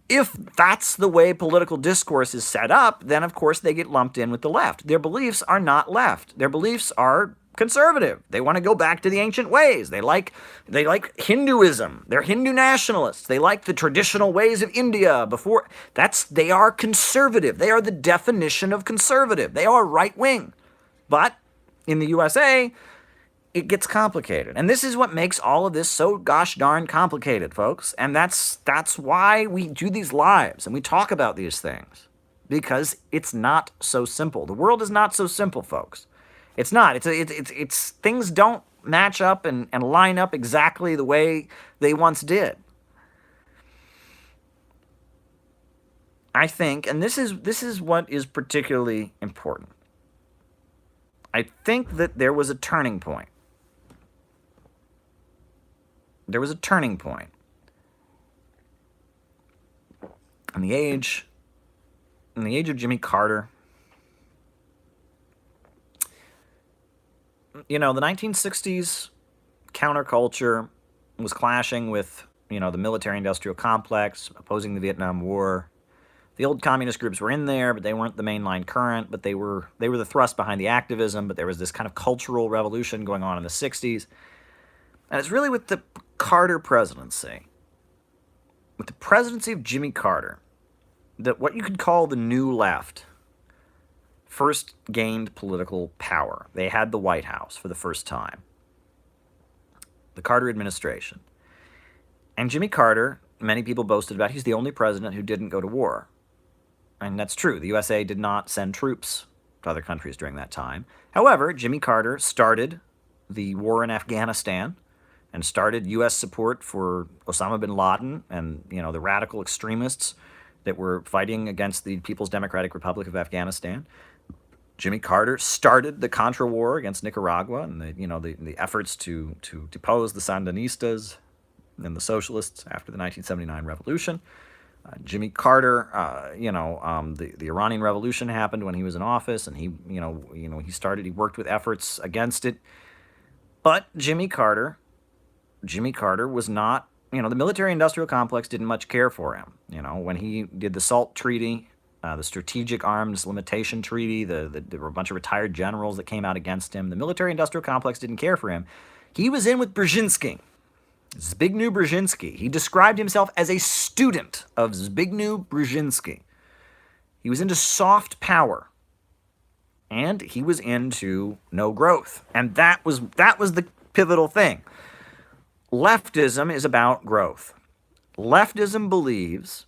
if that's the way political discourse is set up, then of course they get lumped in with the left. Their beliefs are not left. Their beliefs are conservative. They want to go back to the ancient ways. They like Hinduism. They're Hindu nationalists. They like the traditional ways of India before. They are conservative. They are the definition of conservative. They are right-wing. But in the USA, it gets complicated. And this is what makes all of this so gosh darn complicated, folks. And that's why we do these lives and we talk about these things. Because it's not so simple. The world is not so simple, folks. It's not. It's things don't match up and line up exactly the way they once did. I think, and this is what is particularly important. I think that there was a turning point. There was a turning point. In the age of Jimmy Carter, the 1960s counterculture was clashing with, the military-industrial complex, opposing the Vietnam War. The old communist groups were in there, but they weren't the mainline current, but they were the thrust behind the activism, but there was this kind of cultural revolution going on in the 60s. And it's really with the Carter presidency, with the presidency of Jimmy Carter, that what you could call the new left first gained political power. They had the White House for the first time. the Carter administration. And Jimmy Carter, many people boasted about, he's the only president who didn't go to war. And that's true. The USA did not send troops to other countries during that time. However, Jimmy Carter started the war in Afghanistan and started U.S. support for Osama bin Laden and, the radical extremists that were fighting against the People's Democratic Republic of Afghanistan. Jimmy Carter started the Contra War against Nicaragua and the efforts to depose the Sandinistas and the socialists after the 1979 revolution. Jimmy Carter, the Iranian Revolution happened when he was in office, and he worked with efforts against it. But Jimmy Carter was not, the military-industrial complex didn't much care for him. When he did the SALT Treaty, the Strategic Arms Limitation Treaty, there were a bunch of retired generals that came out against him. The military-industrial complex didn't care for him. He was in with Brzezinski. Zbigniew Brzezinski. He described himself as a student of Zbigniew Brzezinski. He was into soft power, and he was into no growth. And that was the pivotal thing. Leftism is about growth. Leftism believes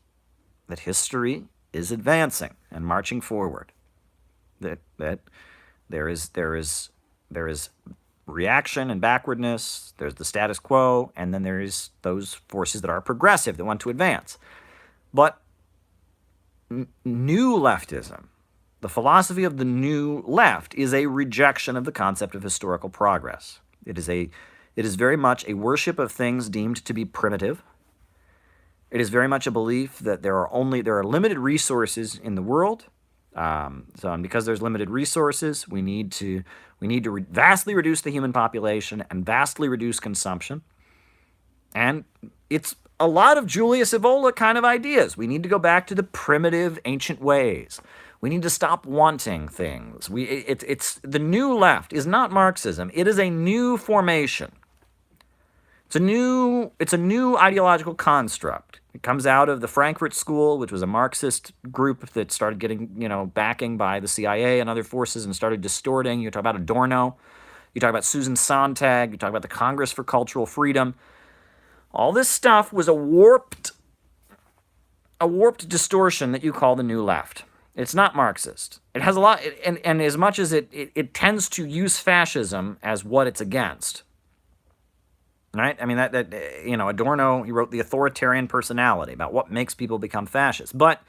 that history is advancing and marching forward. That there is reaction and backwardness, there's the status quo, and then there's those forces that are progressive, that want to advance. But new leftism, the philosophy of the new left, is a rejection of the concept of historical progress. It is very much a worship of things deemed to be primitive. It is very much a belief that there are limited resources in the world. And because there's limited resources, we need to vastly reduce the human population and vastly reduce consumption. And it's a lot of Julius Evola kind of ideas. We need to go back to the primitive, ancient ways. We need to stop wanting things. It's the new left is not Marxism. It is a new formation. It's a new ideological construct. It comes out of the Frankfurt School, which was a Marxist group that started getting, backing by the CIA and other forces and started distorting. You talk about Adorno. You talk about Susan Sontag. You talk about the Congress for Cultural Freedom. All this stuff was a warped distortion that you call the New Left. It's not Marxist. It has a lot, and as much as it tends to use fascism as what it's against. Right? I mean, Adorno, he wrote The Authoritarian Personality, about what makes people become fascists. But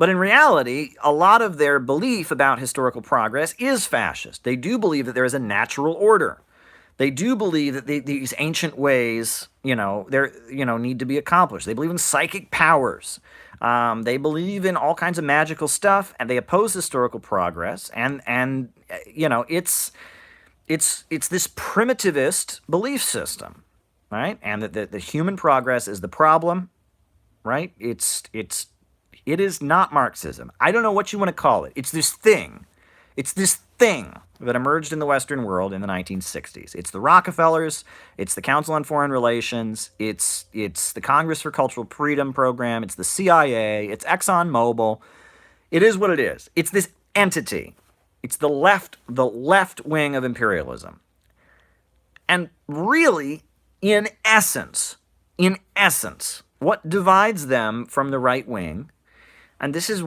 in reality, a lot of their belief about historical progress is fascist. They do believe that there is a natural order. They do believe that these ancient ways, need to be accomplished. They believe in psychic powers. They believe in all kinds of magical stuff, and they oppose historical progress. And it's this primitivist belief system. Right, and that the human progress is the problem, right? It is not Marxism. I don't know what you want to call it. It's this thing that emerged in the Western world in the 1960s. It's the Rockefellers. It's the Council on Foreign Relations. It's the Congress for Cultural Freedom program. It's the CIA. It's ExxonMobil. It is what it is. It's this entity. It's the left wing of imperialism, and really. In essence, what divides them from the right wing, and this is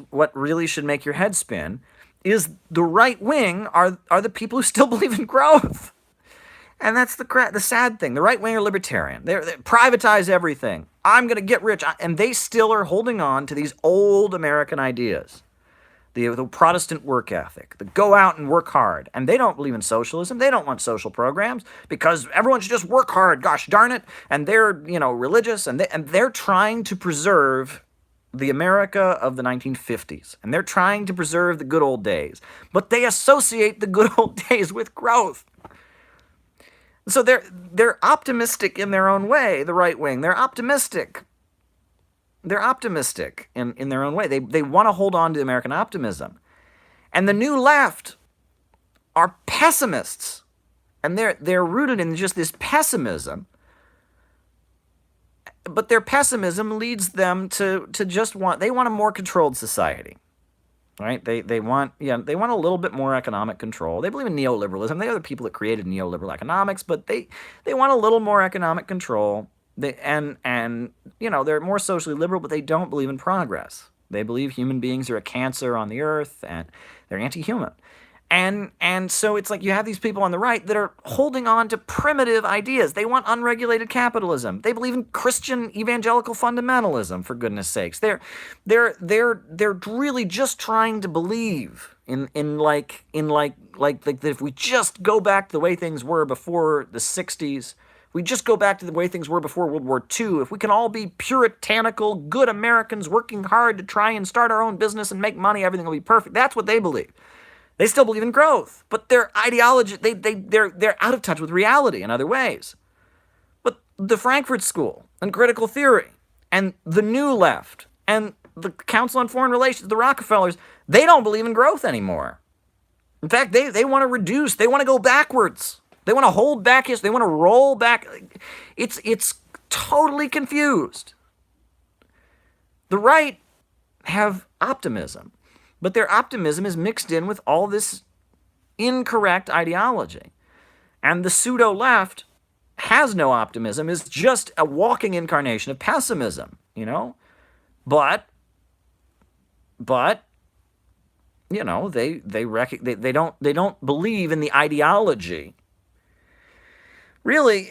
what really should make your head spin, is the right wing are the people who still believe in growth. And that's the sad thing. The right wing are libertarian. They privatize everything. I'm going to get rich. And they still are holding on to these old American ideas. The Protestant work ethic, the go out and work hard. And they don't believe in socialism. They don't want social programs because everyone should just work hard, gosh darn it. And they're, religious, and they're trying to preserve the America of the 1950s. And they're trying to preserve the good old days. But they associate the good old days with growth. So they're optimistic in their own way, the right wing. They're optimistic. They're optimistic in their own way. They want to hold on to American optimism. And the new left are pessimists. And they're rooted in just this pessimism. But their pessimism leads them to just want a more controlled society. right? They want a little bit more economic control. They believe in neoliberalism. They are the people that created neoliberal economics, but they want a little more economic control. And they're more socially liberal, but they don't believe in progress. They believe human beings are a cancer on the earth, and they're anti-human. And so it's like you have these people on the right that are holding on to primitive ideas. They want unregulated capitalism. They believe in Christian evangelical fundamentalism, for goodness sakes. They're really just trying to believe in that if we just go back to the way things were before the 60s, we just go back to the way things were before World War II, if we can all be puritanical, good Americans working hard to try and start our own business and make money, everything will be perfect. That's what they believe. They still believe in growth, but their ideology, they're out of touch with reality in other ways. But the Frankfurt School and critical theory and the New Left and the Council on Foreign Relations, the Rockefellers, they don't believe in growth anymore. In fact, they want to reduce, they want to go backwards. They want to hold back history, they want to roll back. It's totally confused. The right have optimism, but their optimism is mixed in with all this incorrect ideology. And the pseudo-left has no optimism, is just a walking incarnation of pessimism, But they don't believe in the ideology. Really,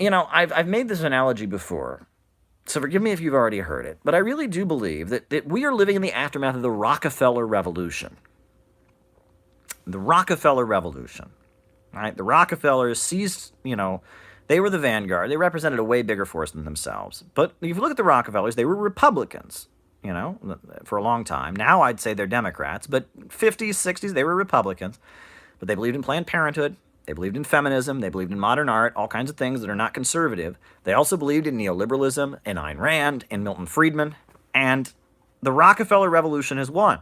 I've made this analogy before, so forgive me if you've already heard it, but I really do believe that we are living in the aftermath of the Rockefeller Revolution. The Rockefeller Revolution, right? The Rockefellers seized, they were the vanguard. They represented a way bigger force than themselves. But if you look at the Rockefellers, they were Republicans, for a long time. Now I'd say they're Democrats, but 50s, 60s, they were Republicans. But they believed in Planned Parenthood. They believed in feminism. They believed in modern art, all kinds of things that are not conservative. They also believed in neoliberalism, in Ayn Rand, in Milton Friedman. And the Rockefeller Revolution has won.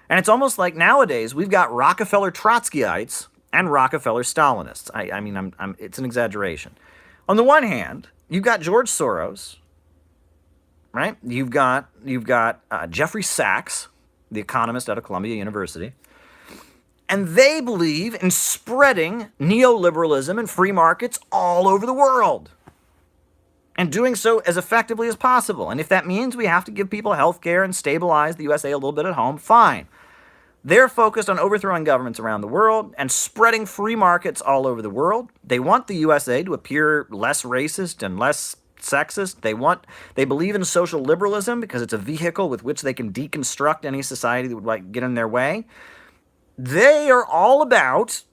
And it's almost like nowadays we've got Rockefeller Trotskyites and Rockefeller Stalinists. It's an exaggeration. On the one hand, you've got George Soros, right? You've got Jeffrey Sachs, the economist out of Columbia University. And they believe in spreading neoliberalism and free markets all over the world. And doing so as effectively as possible. And if that means we have to give people health care and stabilize the USA a little bit at home, fine. They're focused on overthrowing governments around the world and spreading free markets all over the world. They want the USA to appear less racist and less sexist. They believe in social liberalism because it's a vehicle with which they can deconstruct any society that would get in their way. They are all about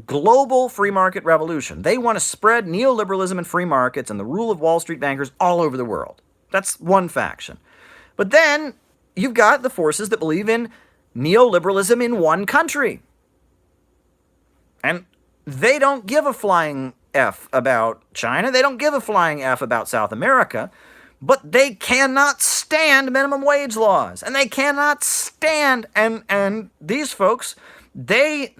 global free market revolution. They want to spread neoliberalism and free markets and the rule of Wall Street bankers all over the world. That's one faction. But then you've got the forces that believe in neoliberalism in one country. And they don't give a flying F about China. They don't give a flying F about South America. But they cannot stand minimum wage laws. And they cannot stand, and these folks, they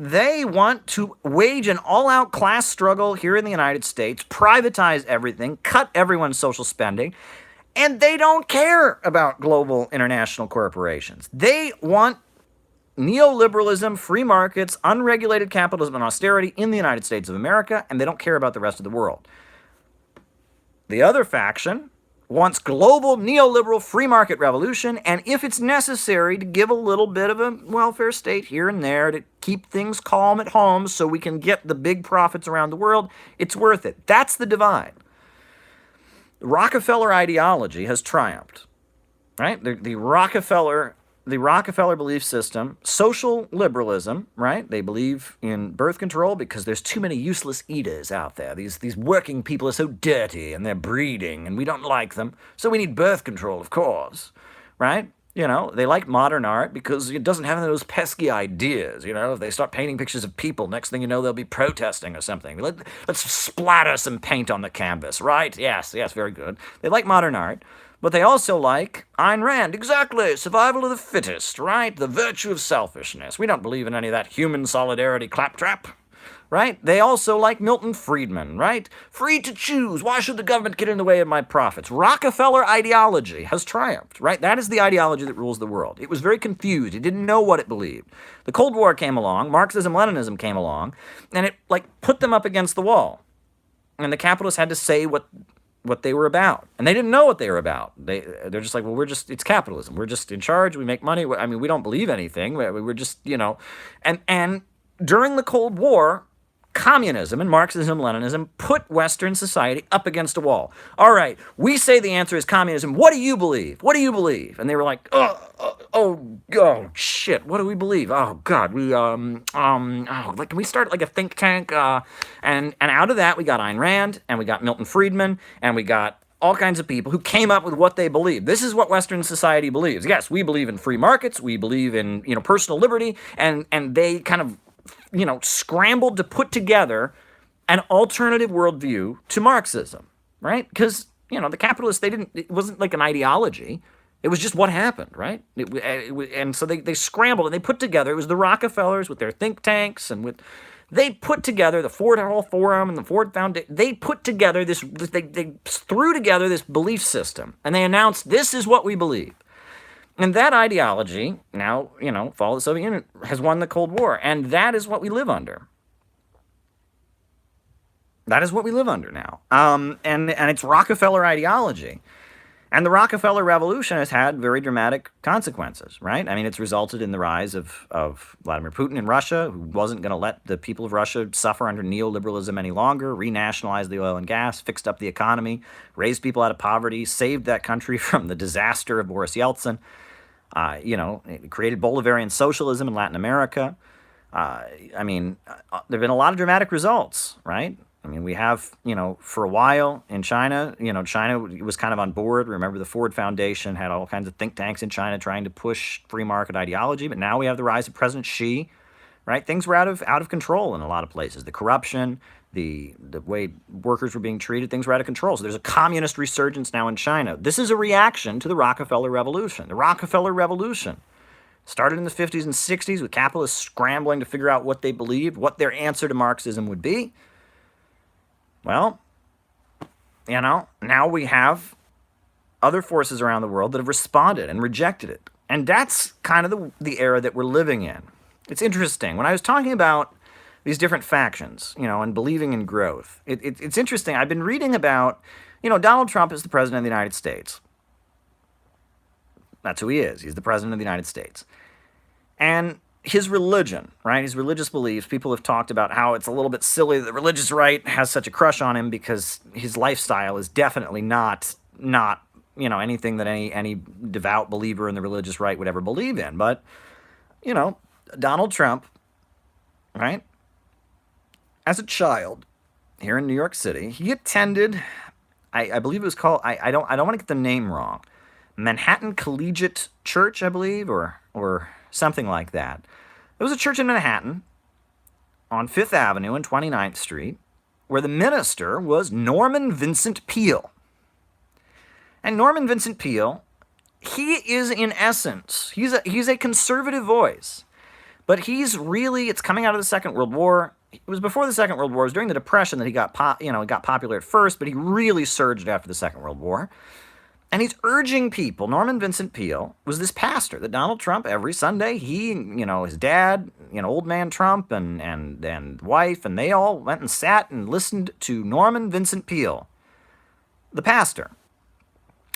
want to wage an all-out class struggle here in the United States, privatize everything, cut everyone's social spending, and they don't care about global international corporations. They want neoliberalism, free markets, unregulated capitalism, and austerity in the United States of America, and they don't care about the rest of the world. The other faction wants global neoliberal free market revolution, and if it's necessary to give a little bit of a welfare state here and there to keep things calm at home so we can get the big profits around the world, it's worth it. That's the divide. The Rockefeller ideology has triumphed, right? The Rockefeller belief system, social liberalism, right? They believe in birth control because there's too many useless eaters out there. These working people are so dirty and they're breeding and we don't like them. So we need birth control, of course, right? They like modern art because it doesn't have those pesky ideas. If they start painting pictures of people, next thing you know, they'll be protesting or something. Let's splatter some paint on the canvas, right? Yes, very good. They like modern art. But they also like Ayn Rand. Exactly. Survival of the fittest, right? The virtue of selfishness. We don't believe in any of that human solidarity claptrap. right? They also like Milton Friedman, right? Free to choose. Why should the government get in the way of my profits? Rockefeller ideology has triumphed, right? That is the ideology that rules the world. It was very confused. It didn't know what it believed. The Cold War came along, Marxism, Leninism came along, and it put them up against the wall. And the capitalists had to say what they were about. And they didn't know what they were about. They're just like, well, it's capitalism. We're just in charge. We make money. I mean, we don't believe anything. We're just, And during the Cold War, communism and Marxism, Leninism put Western society up against a wall. All right, we say the answer is communism. What do you believe? What do you believe? And they were like, oh, shit, what do we believe? Oh, God, can we start like a think tank? And out of that, we got Ayn Rand, and we got Milton Friedman, and we got all kinds of people who came up with what they believe. This is what Western society believes. Yes, we believe in free markets. We believe in, personal liberty, and they kind of scrambled to put together an alternative worldview to Marxism, right? Because, the capitalists, it wasn't like an ideology. It was just what happened, right? And so they scrambled and they put together, it was the Rockefellers with their think tanks they put together the Ford Hall Forum and the Ford Foundation. They put together they threw together this belief system and they announced, this is what we believe. And that ideology, now, fall of the Soviet Union, has won the Cold War. And that is what we live under. That is what we live under now. And it's Rockefeller ideology. And the Rockefeller Revolution has had very dramatic consequences, right? I mean, it's resulted in the rise of Vladimir Putin in Russia, who wasn't going to let the people of Russia suffer under neoliberalism any longer, renationalized the oil and gas, fixed up the economy, raised people out of poverty, saved that country from the disaster of Boris Yeltsin. It created Bolivarian socialism in Latin America. There have been a lot of dramatic results, right? I mean, we have, for a while in China, China was kind of on board. Remember, the Ford Foundation had all kinds of think tanks in China trying to push free market ideology. But now we have the rise of President Xi, right? Things were out of control in a lot of places. The corruption, the way workers were being treated, things were out of control. So there's a communist resurgence now in China. This is a reaction to the Rockefeller Revolution. The Rockefeller Revolution started in the 50s and 60s with capitalists scrambling to figure out what they believed, what their answer to Marxism would be. Well, now we have other forces around the world that have responded and rejected it. And that's kind of the era that we're living in. It's interesting. When I was talking about these different factions, and believing in growth, it's interesting. I've been reading about, Donald Trump is the president of the United States. That's who he is. He's the president of the United States. And his religion, right, his religious beliefs, people have talked about how it's a little bit silly that the religious right has such a crush on him because his lifestyle is definitely not anything that any devout believer in the religious right would ever believe in. But, Donald Trump, right, as a child here in New York City, he attended, I believe it was called, I don't want to get the name wrong, Manhattan Collegiate Church, I believe, or something like that. There was a church in Manhattan on 5th Avenue and 29th Street where the minister was Norman Vincent Peale. And Norman Vincent Peale, he is in essence, he's a conservative voice, but it's coming out of the Second World War. It was before the Second World War. It was during the Depression that he got popular at first, but he really surged after the Second World War. And he's urging people. Norman Vincent Peale was this pastor that Donald Trump, every Sunday, his dad, old man Trump and wife, and they all went and sat and listened to Norman Vincent Peale, the pastor.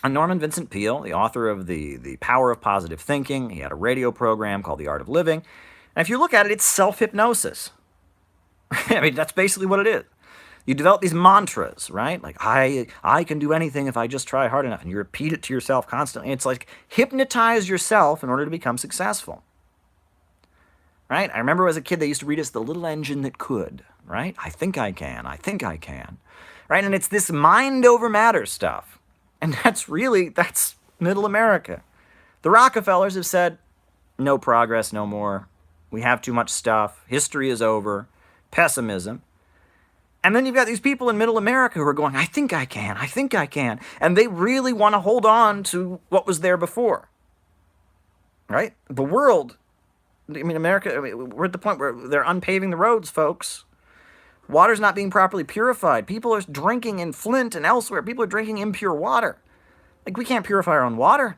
And Norman Vincent Peale, the author of the Power of Positive Thinking, he had a radio program called The Art of Living. And if you look at it, it's self-hypnosis. I mean, that's basically what it is. You develop these mantras, right? Like, I can do anything if I just try hard enough. And you repeat it to yourself constantly. It's like hypnotize yourself in order to become successful, right? I remember as a kid, they used to read us The Little Engine That Could, right? I think I can, right? And it's this mind over matter stuff. And that's middle America. The Rockefellers have said, no progress, no more. We have too much stuff. History is over. Pessimism. And then you've got these people in middle America who are going, I think I can. And they really want to hold on to what was there before. Right? The world, America, we're at the point where they're unpaving the roads, folks. Water's not being properly purified. People are drinking in Flint and elsewhere. People are drinking impure water. Like, we can't purify our own water.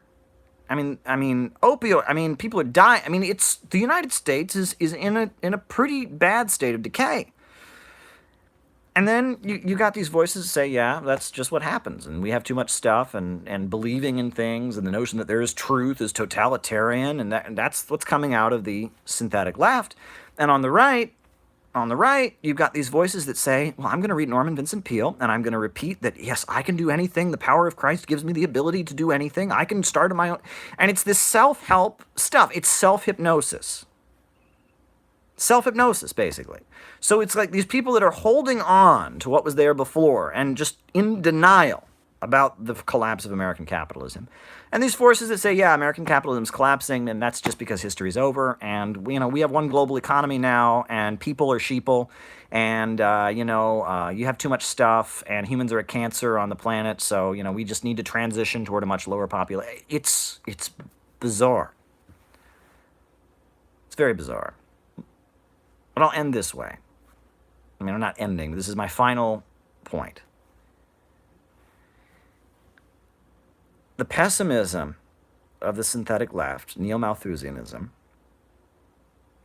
People are dying. It's the United States is in a pretty bad state of decay. And then you got these voices that say, yeah, that's just what happens. And we have too much stuff, and believing in things, and the notion that there is truth is totalitarian, and that's what's coming out of the synthetic left. And on the right, you've got these voices that say, well, I'm going to read Norman Vincent Peale, and I'm going to repeat that, yes, I can do anything. The power of Christ gives me the ability to do anything. I can start on my own. And it's this self-help stuff. It's self-hypnosis. Self-hypnosis, basically. So it's like these people that are holding on to what was there before and just in denial about the collapse of American capitalism. And these forces that say, yeah, American capitalism's collapsing, and that's just because history's over, and we have one global economy now, and people are sheeple, and you have too much stuff, and humans are a cancer on the planet, so we just need to transition toward a much lower population. It's bizarre. It's very bizarre. But I'll end this way. I'm not ending. This is my final point. The pessimism of the synthetic left, neo-Malthusianism,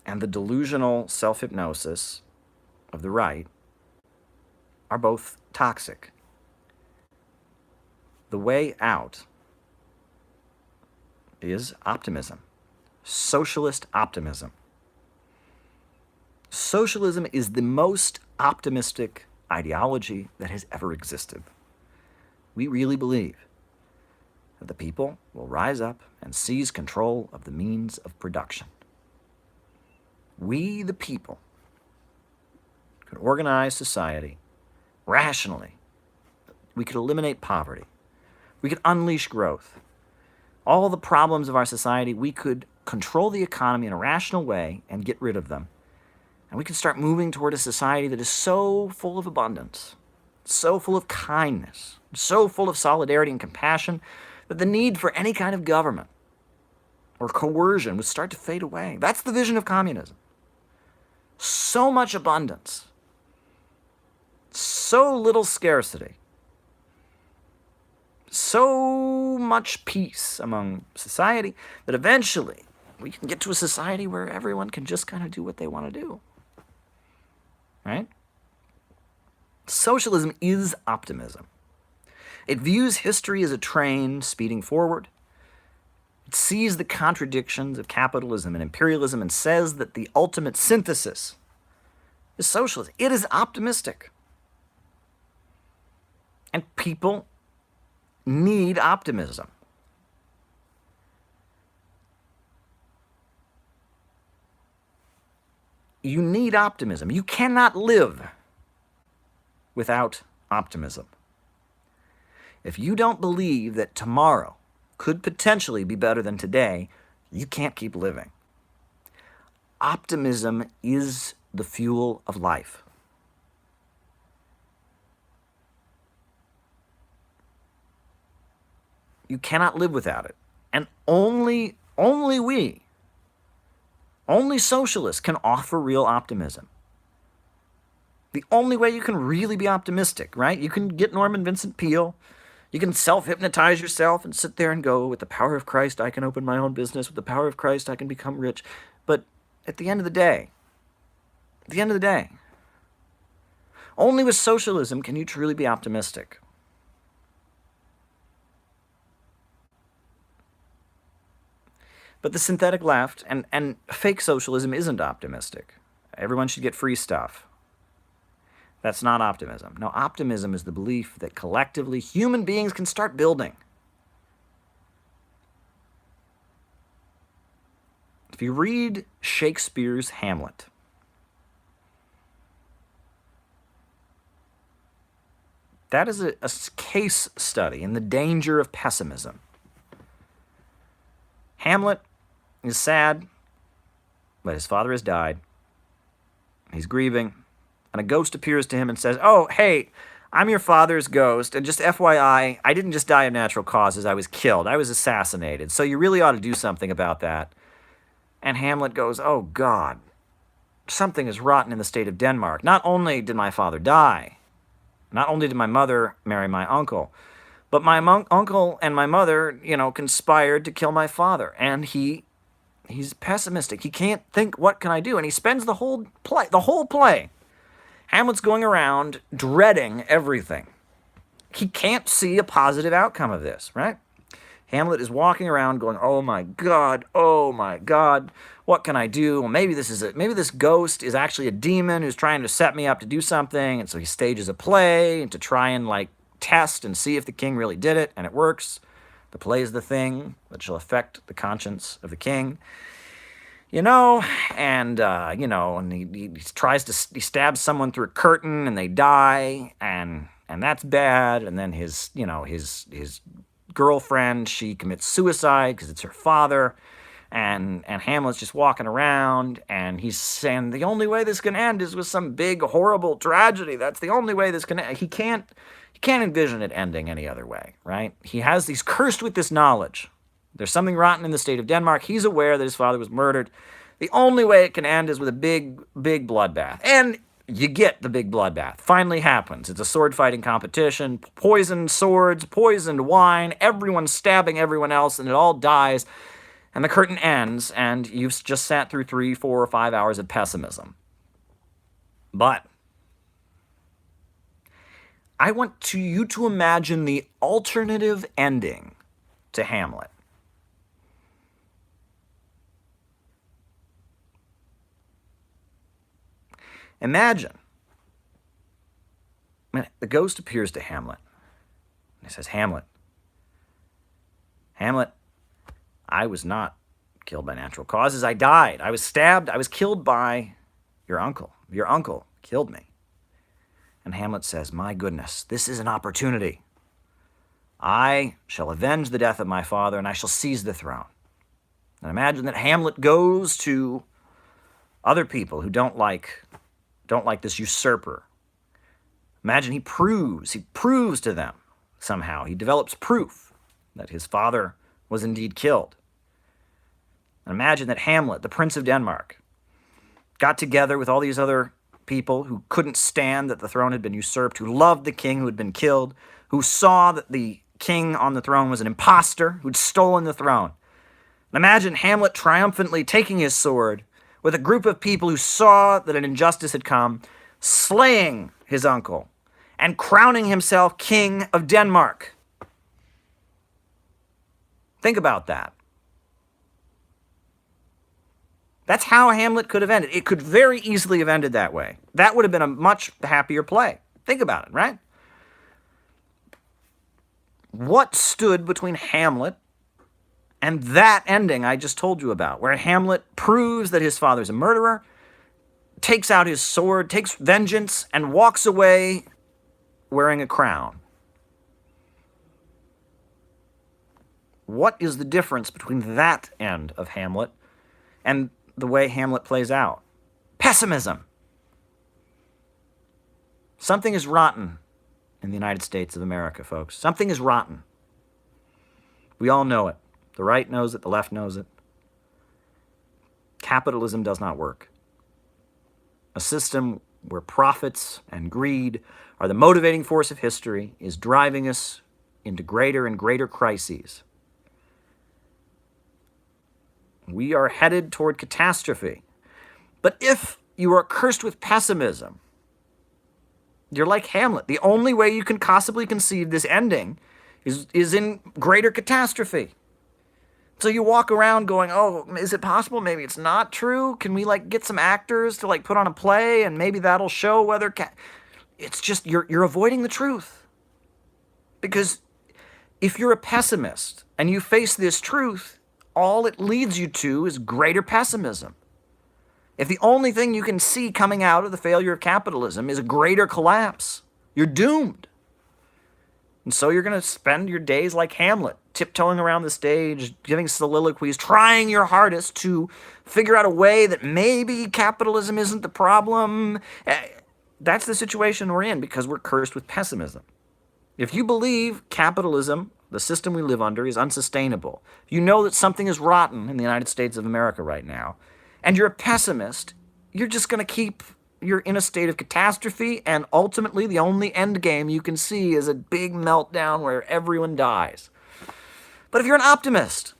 and the delusional self-hypnosis of the right are both toxic. The way out is optimism, socialist optimism. Socialism is the most optimistic ideology that has ever existed. We really believe that the people will rise up and seize control of the means of production. We, the people, could organize society rationally. We could eliminate poverty. We could unleash growth. All the problems of our society, we could control the economy in a rational way and get rid of them. And we can start moving toward a society that is so full of abundance, so full of kindness, so full of solidarity and compassion that the need for any kind of government or coercion would start to fade away. That's the vision of communism. So much abundance, so little scarcity, so much peace among society that eventually we can get to a society where everyone can just kind of do what they want to do. Right? Socialism is optimism. It views history as a train speeding forward. It sees the contradictions of capitalism and imperialism and says that the ultimate synthesis is socialism. It is optimistic. And people need optimism. You need optimism. You cannot live without optimism. If you don't believe that tomorrow could potentially be better than today, you can't keep living. Optimism is the fuel of life. You cannot live without it. And only socialists can offer real optimism. The only way you can really be optimistic, right? You can get Norman Vincent Peale. You can self-hypnotize yourself and sit there and go, with the power of Christ, I can open my own business. With the power of Christ, I can become rich. But at the end of the day, only with socialism can you truly be optimistic. But the synthetic left and fake socialism isn't optimistic. Everyone should get free stuff. That's not optimism. No, optimism is the belief that collectively human beings can start building. If you read Shakespeare's Hamlet, that is a case study in the danger of pessimism. Hamlet is sad, but his father has died. He's grieving, and a ghost appears to him and says, "Oh, hey, I'm your father's ghost, and just FYI, I didn't just die of natural causes, I was killed. I was assassinated, so you really ought to do something about that." And Hamlet goes, "Oh, God, something is rotten in the state of Denmark. Not only did my father die, not only did my mother marry my uncle, but my uncle and my mother, conspired to kill my father. And he's pessimistic. He can't think, what can I do? And he spends the whole play, Hamlet's going around dreading everything. He can't see a positive outcome of this, right? Hamlet is walking around going, oh my God, what can I do? Well, maybe this ghost is actually a demon who's trying to set me up to do something. And so he stages a play to try and test and see if the king really did it, and it works. The play is the thing that shall affect the conscience of the king. And he stabs someone through a curtain and they die, and that's bad. And then his girlfriend, she commits suicide because it's her father, and Hamlet's just walking around, and he's saying the only way this can end is with some big horrible tragedy. That's the only way this can end. He can't envision it ending any other way, right? He's cursed with this knowledge. There's something rotten in the state of Denmark. He's aware that his father was murdered. The only way it can end is with a big bloodbath. And you get the big bloodbath. Finally happens. It's a sword fighting competition. Poisoned swords, poisoned wine, everyone stabbing everyone else, and it all dies. And the curtain ends, and you've just sat through 3, 4, or 5 hours of pessimism. But I want you to imagine the alternative ending to Hamlet. Imagine, the ghost appears to Hamlet, and he says, Hamlet, I was not killed by natural causes. I died. I was stabbed. I was killed by your uncle. Your uncle killed me. And Hamlet says, my goodness, this is an opportunity. I shall avenge the death of my father, and I shall seize the throne. And imagine that Hamlet goes to other people who don't like this usurper. Imagine he proves to them somehow. He develops proof that his father was indeed killed. And imagine that Hamlet, the Prince of Denmark, got together with all these other people who couldn't stand that the throne had been usurped, who loved the king who had been killed, who saw that the king on the throne was an imposter who'd stolen the throne. And imagine Hamlet triumphantly taking his sword with a group of people who saw that an injustice had come, slaying his uncle and crowning himself king of Denmark. Think about that. That's how Hamlet could have ended. It could very easily have ended that way. That would have been a much happier play. Think about it, right? What stood between Hamlet and that ending I just told you about, where Hamlet proves that his father's a murderer, takes out his sword, takes vengeance, and walks away wearing a crown? What is the difference between that end of Hamlet and the way Hamlet plays out? Pessimism. Something is rotten in the United States of America, folks. Something is rotten. We all know it. The right knows it. The left knows it. Capitalism does not work. A system where profits and greed are the motivating force of history is driving us into greater and greater crises. We are headed toward catastrophe. But if you are cursed with pessimism, you're like Hamlet. The only way you can possibly conceive this ending is in greater catastrophe. So you walk around going, oh, is it possible? Maybe it's not true. Can we get some actors to put on a play, and maybe that'll show whether... It's just, you're avoiding the truth. Because if you're a pessimist and you face this truth, all it leads you to is greater pessimism. If the only thing you can see coming out of the failure of capitalism is a greater collapse, you're doomed. And so you're going to spend your days like Hamlet, tiptoeing around the stage, giving soliloquies, trying your hardest to figure out a way that maybe capitalism isn't the problem. That's the situation we're in because we're cursed with pessimism. If you believe capitalism, the system we live under, is unsustainable, you know that something is rotten in the United States of America right now, and you're a pessimist, you're just going to you're in a state of catastrophe, and ultimately the only end game you can see is a big meltdown where everyone dies. But if you're an optimist,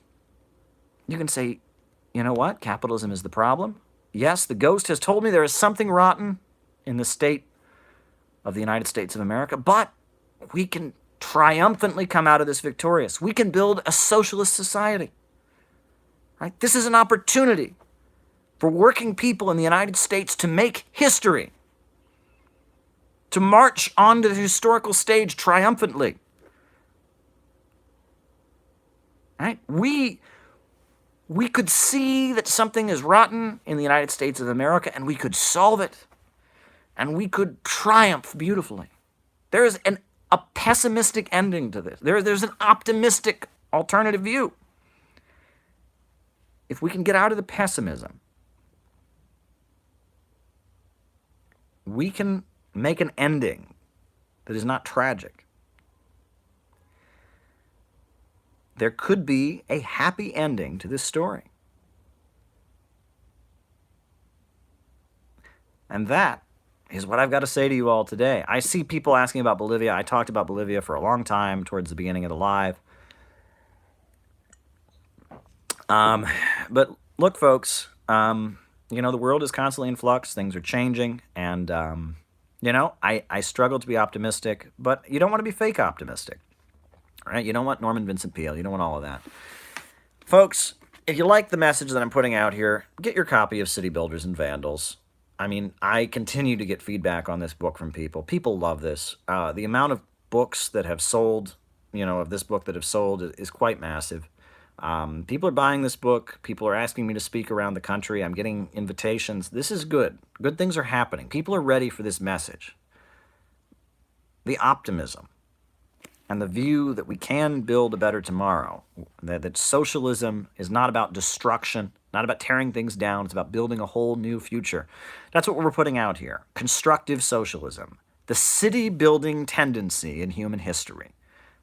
you can say, you know what? Capitalism is the problem. Yes, the ghost has told me there is something rotten in the state of the United States of America, but we can triumphantly come out of this victorious. We can build a socialist society. Right? This is an opportunity for working people in the United States to make history, to march onto the historical stage triumphantly. Right? We could see that something is rotten in the United States of America, and we could solve it, and we could triumph beautifully. There is a pessimistic ending to this. There's an optimistic alternative view. If we can get out of the pessimism, we can make an ending that is not tragic. There could be a happy ending to this story. And that is what I've got to say to you all today. I see people asking about Bolivia. I talked about Bolivia for a long time towards the beginning of the live. But look, folks, the world is constantly in flux. Things are changing. And, I struggle to be optimistic, but you don't want to be fake optimistic. Right? You don't want Norman Vincent Peale. You don't want all of that. Folks, if you like the message that I'm putting out here, get your copy of City Builders and Vandals. I mean, I continue to get feedback on this book from people. People love this. The amount of books that have sold, of this book that have sold is quite massive. People are buying this book. People are asking me to speak around the country. I'm getting invitations. This is good. Good things are happening. People are ready for this message. The optimism and the view that we can build a better tomorrow, that socialism is not about destruction, not about tearing things down, it's about building a whole new future. That's what we're putting out here. Constructive socialism, the city-building tendency in human history.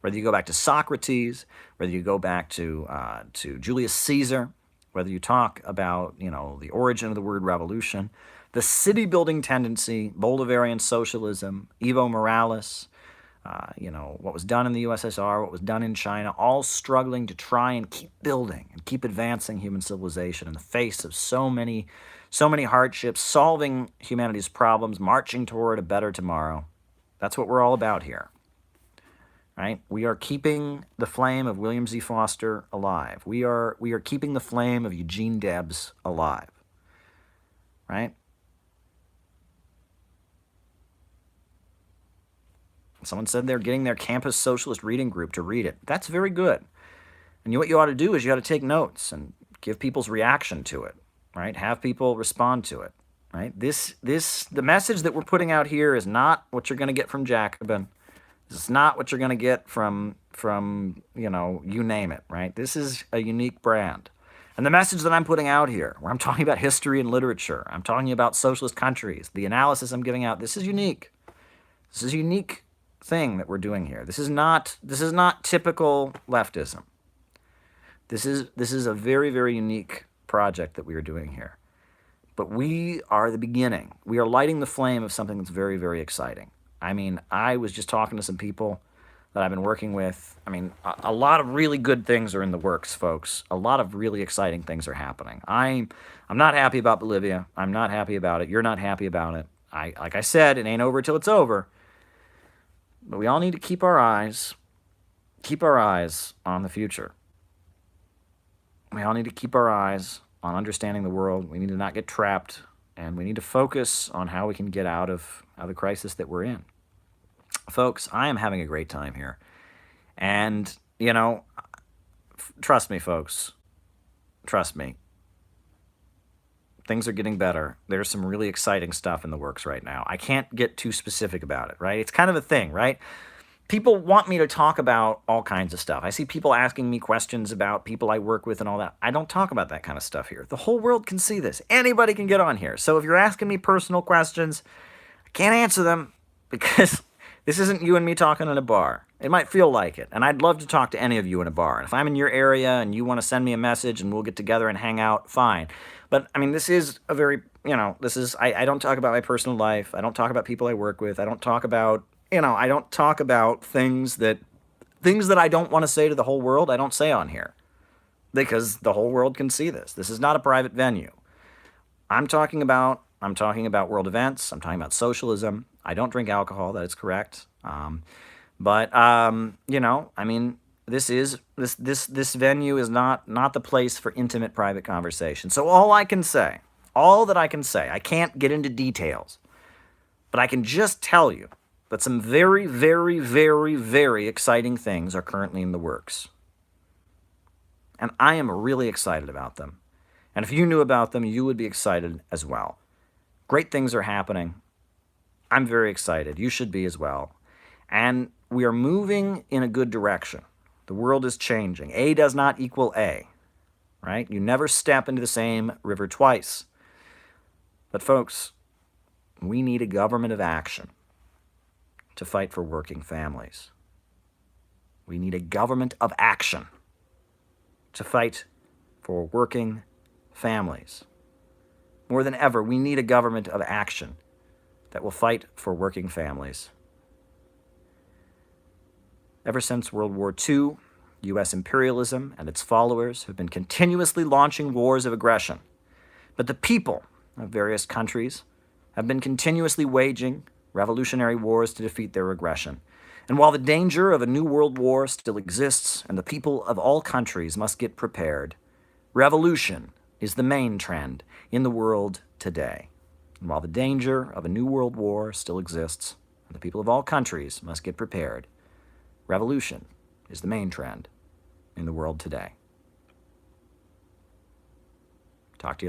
Whether you go back to Socrates, whether you go back to Julius Caesar, whether you talk about, the origin of the word revolution, the city-building tendency, Bolivarian socialism, Evo Morales, what was done in the USSR, what was done in China, all struggling to try and keep building and keep advancing human civilization in the face of so many hardships, solving humanity's problems, marching toward a better tomorrow. That's what we're all about here. Right? We are keeping the flame of William Z. Foster alive. We are keeping the flame of Eugene Debs alive. Right? Someone said they're getting their campus socialist reading group to read it. That's very good. And what you ought to do is you ought to take notes and give people's reaction to it, right? Have people respond to it, right? The message that we're putting out here is not what you're going to get from Jacobin. It's not what you're going to get from you name it, right? This is a unique brand. And the message that I'm putting out here, where I'm talking about history and literature, I'm talking about socialist countries, the analysis I'm giving out, this is unique. This is a unique thing that we're doing here. This is not typical leftism. This is a very, very unique project that we are doing here. But we are the beginning. We are lighting the flame of something that's very, very exciting. I mean, I was just talking to some people that I've been working with. I mean, a lot of really good things are in the works, folks. A lot of really exciting things are happening. I'm not happy about Bolivia. I'm not happy about it. You're not happy about it. Like I said, it ain't over till it's over. But we all need to keep our eyes on the future. We all need to keep our eyes on understanding the world. We need to not get trapped, and we need to focus on how we can get out of the crisis that we're in. Folks, I am having a great time here. And, trust me, folks. Trust me. Things are getting better. There's some really exciting stuff in the works right now. I can't get too specific about it, right? It's kind of a thing, right? People want me to talk about all kinds of stuff. I see people asking me questions about people I work with and all that. I don't talk about that kind of stuff here. The whole world can see this. Anybody can get on here. So if you're asking me personal questions, I can't answer them because this isn't you and me talking in a bar. It might feel like it, and I'd love to talk to any of you in a bar. And if I'm in your area and you want to send me a message and we'll get together and hang out, fine. But, I mean, this is a very this is, I don't talk about my personal life. I don't talk about people I work with. I don't talk about, I don't talk about things that I don't want to say to the whole world. I don't say on here because the whole world can see this. This is not a private venue. I'm talking about world events. I'm talking about socialism. I don't drink alcohol. That is correct. This venue is not the place for intimate private conversation. So all that I can say, I can't get into details, but I can just tell you that some very, very, very, very exciting things are currently in the works. And I am really excited about them. And if you knew about them, you would be excited as well. Great things are happening. I'm very excited. You should be as well. And we are moving in a good direction. The world is changing. A does not equal A, right? You never step into the same river twice. But folks, we need a government of action to fight for working families. We need a government of action to fight for working families. More than ever, we need a government of action that will fight for working families. Ever since World War II, U.S. imperialism and its followers have been continuously launching wars of aggression. But the people of various countries have been continuously waging revolutionary wars to defeat their aggression. And while the danger of a new world war still exists and the people of all countries must get prepared, revolution is the main trend in the world today. And while the danger of a new world war still exists and the people of all countries must get prepared, revolution is the main trend in the world today. Talk to you later.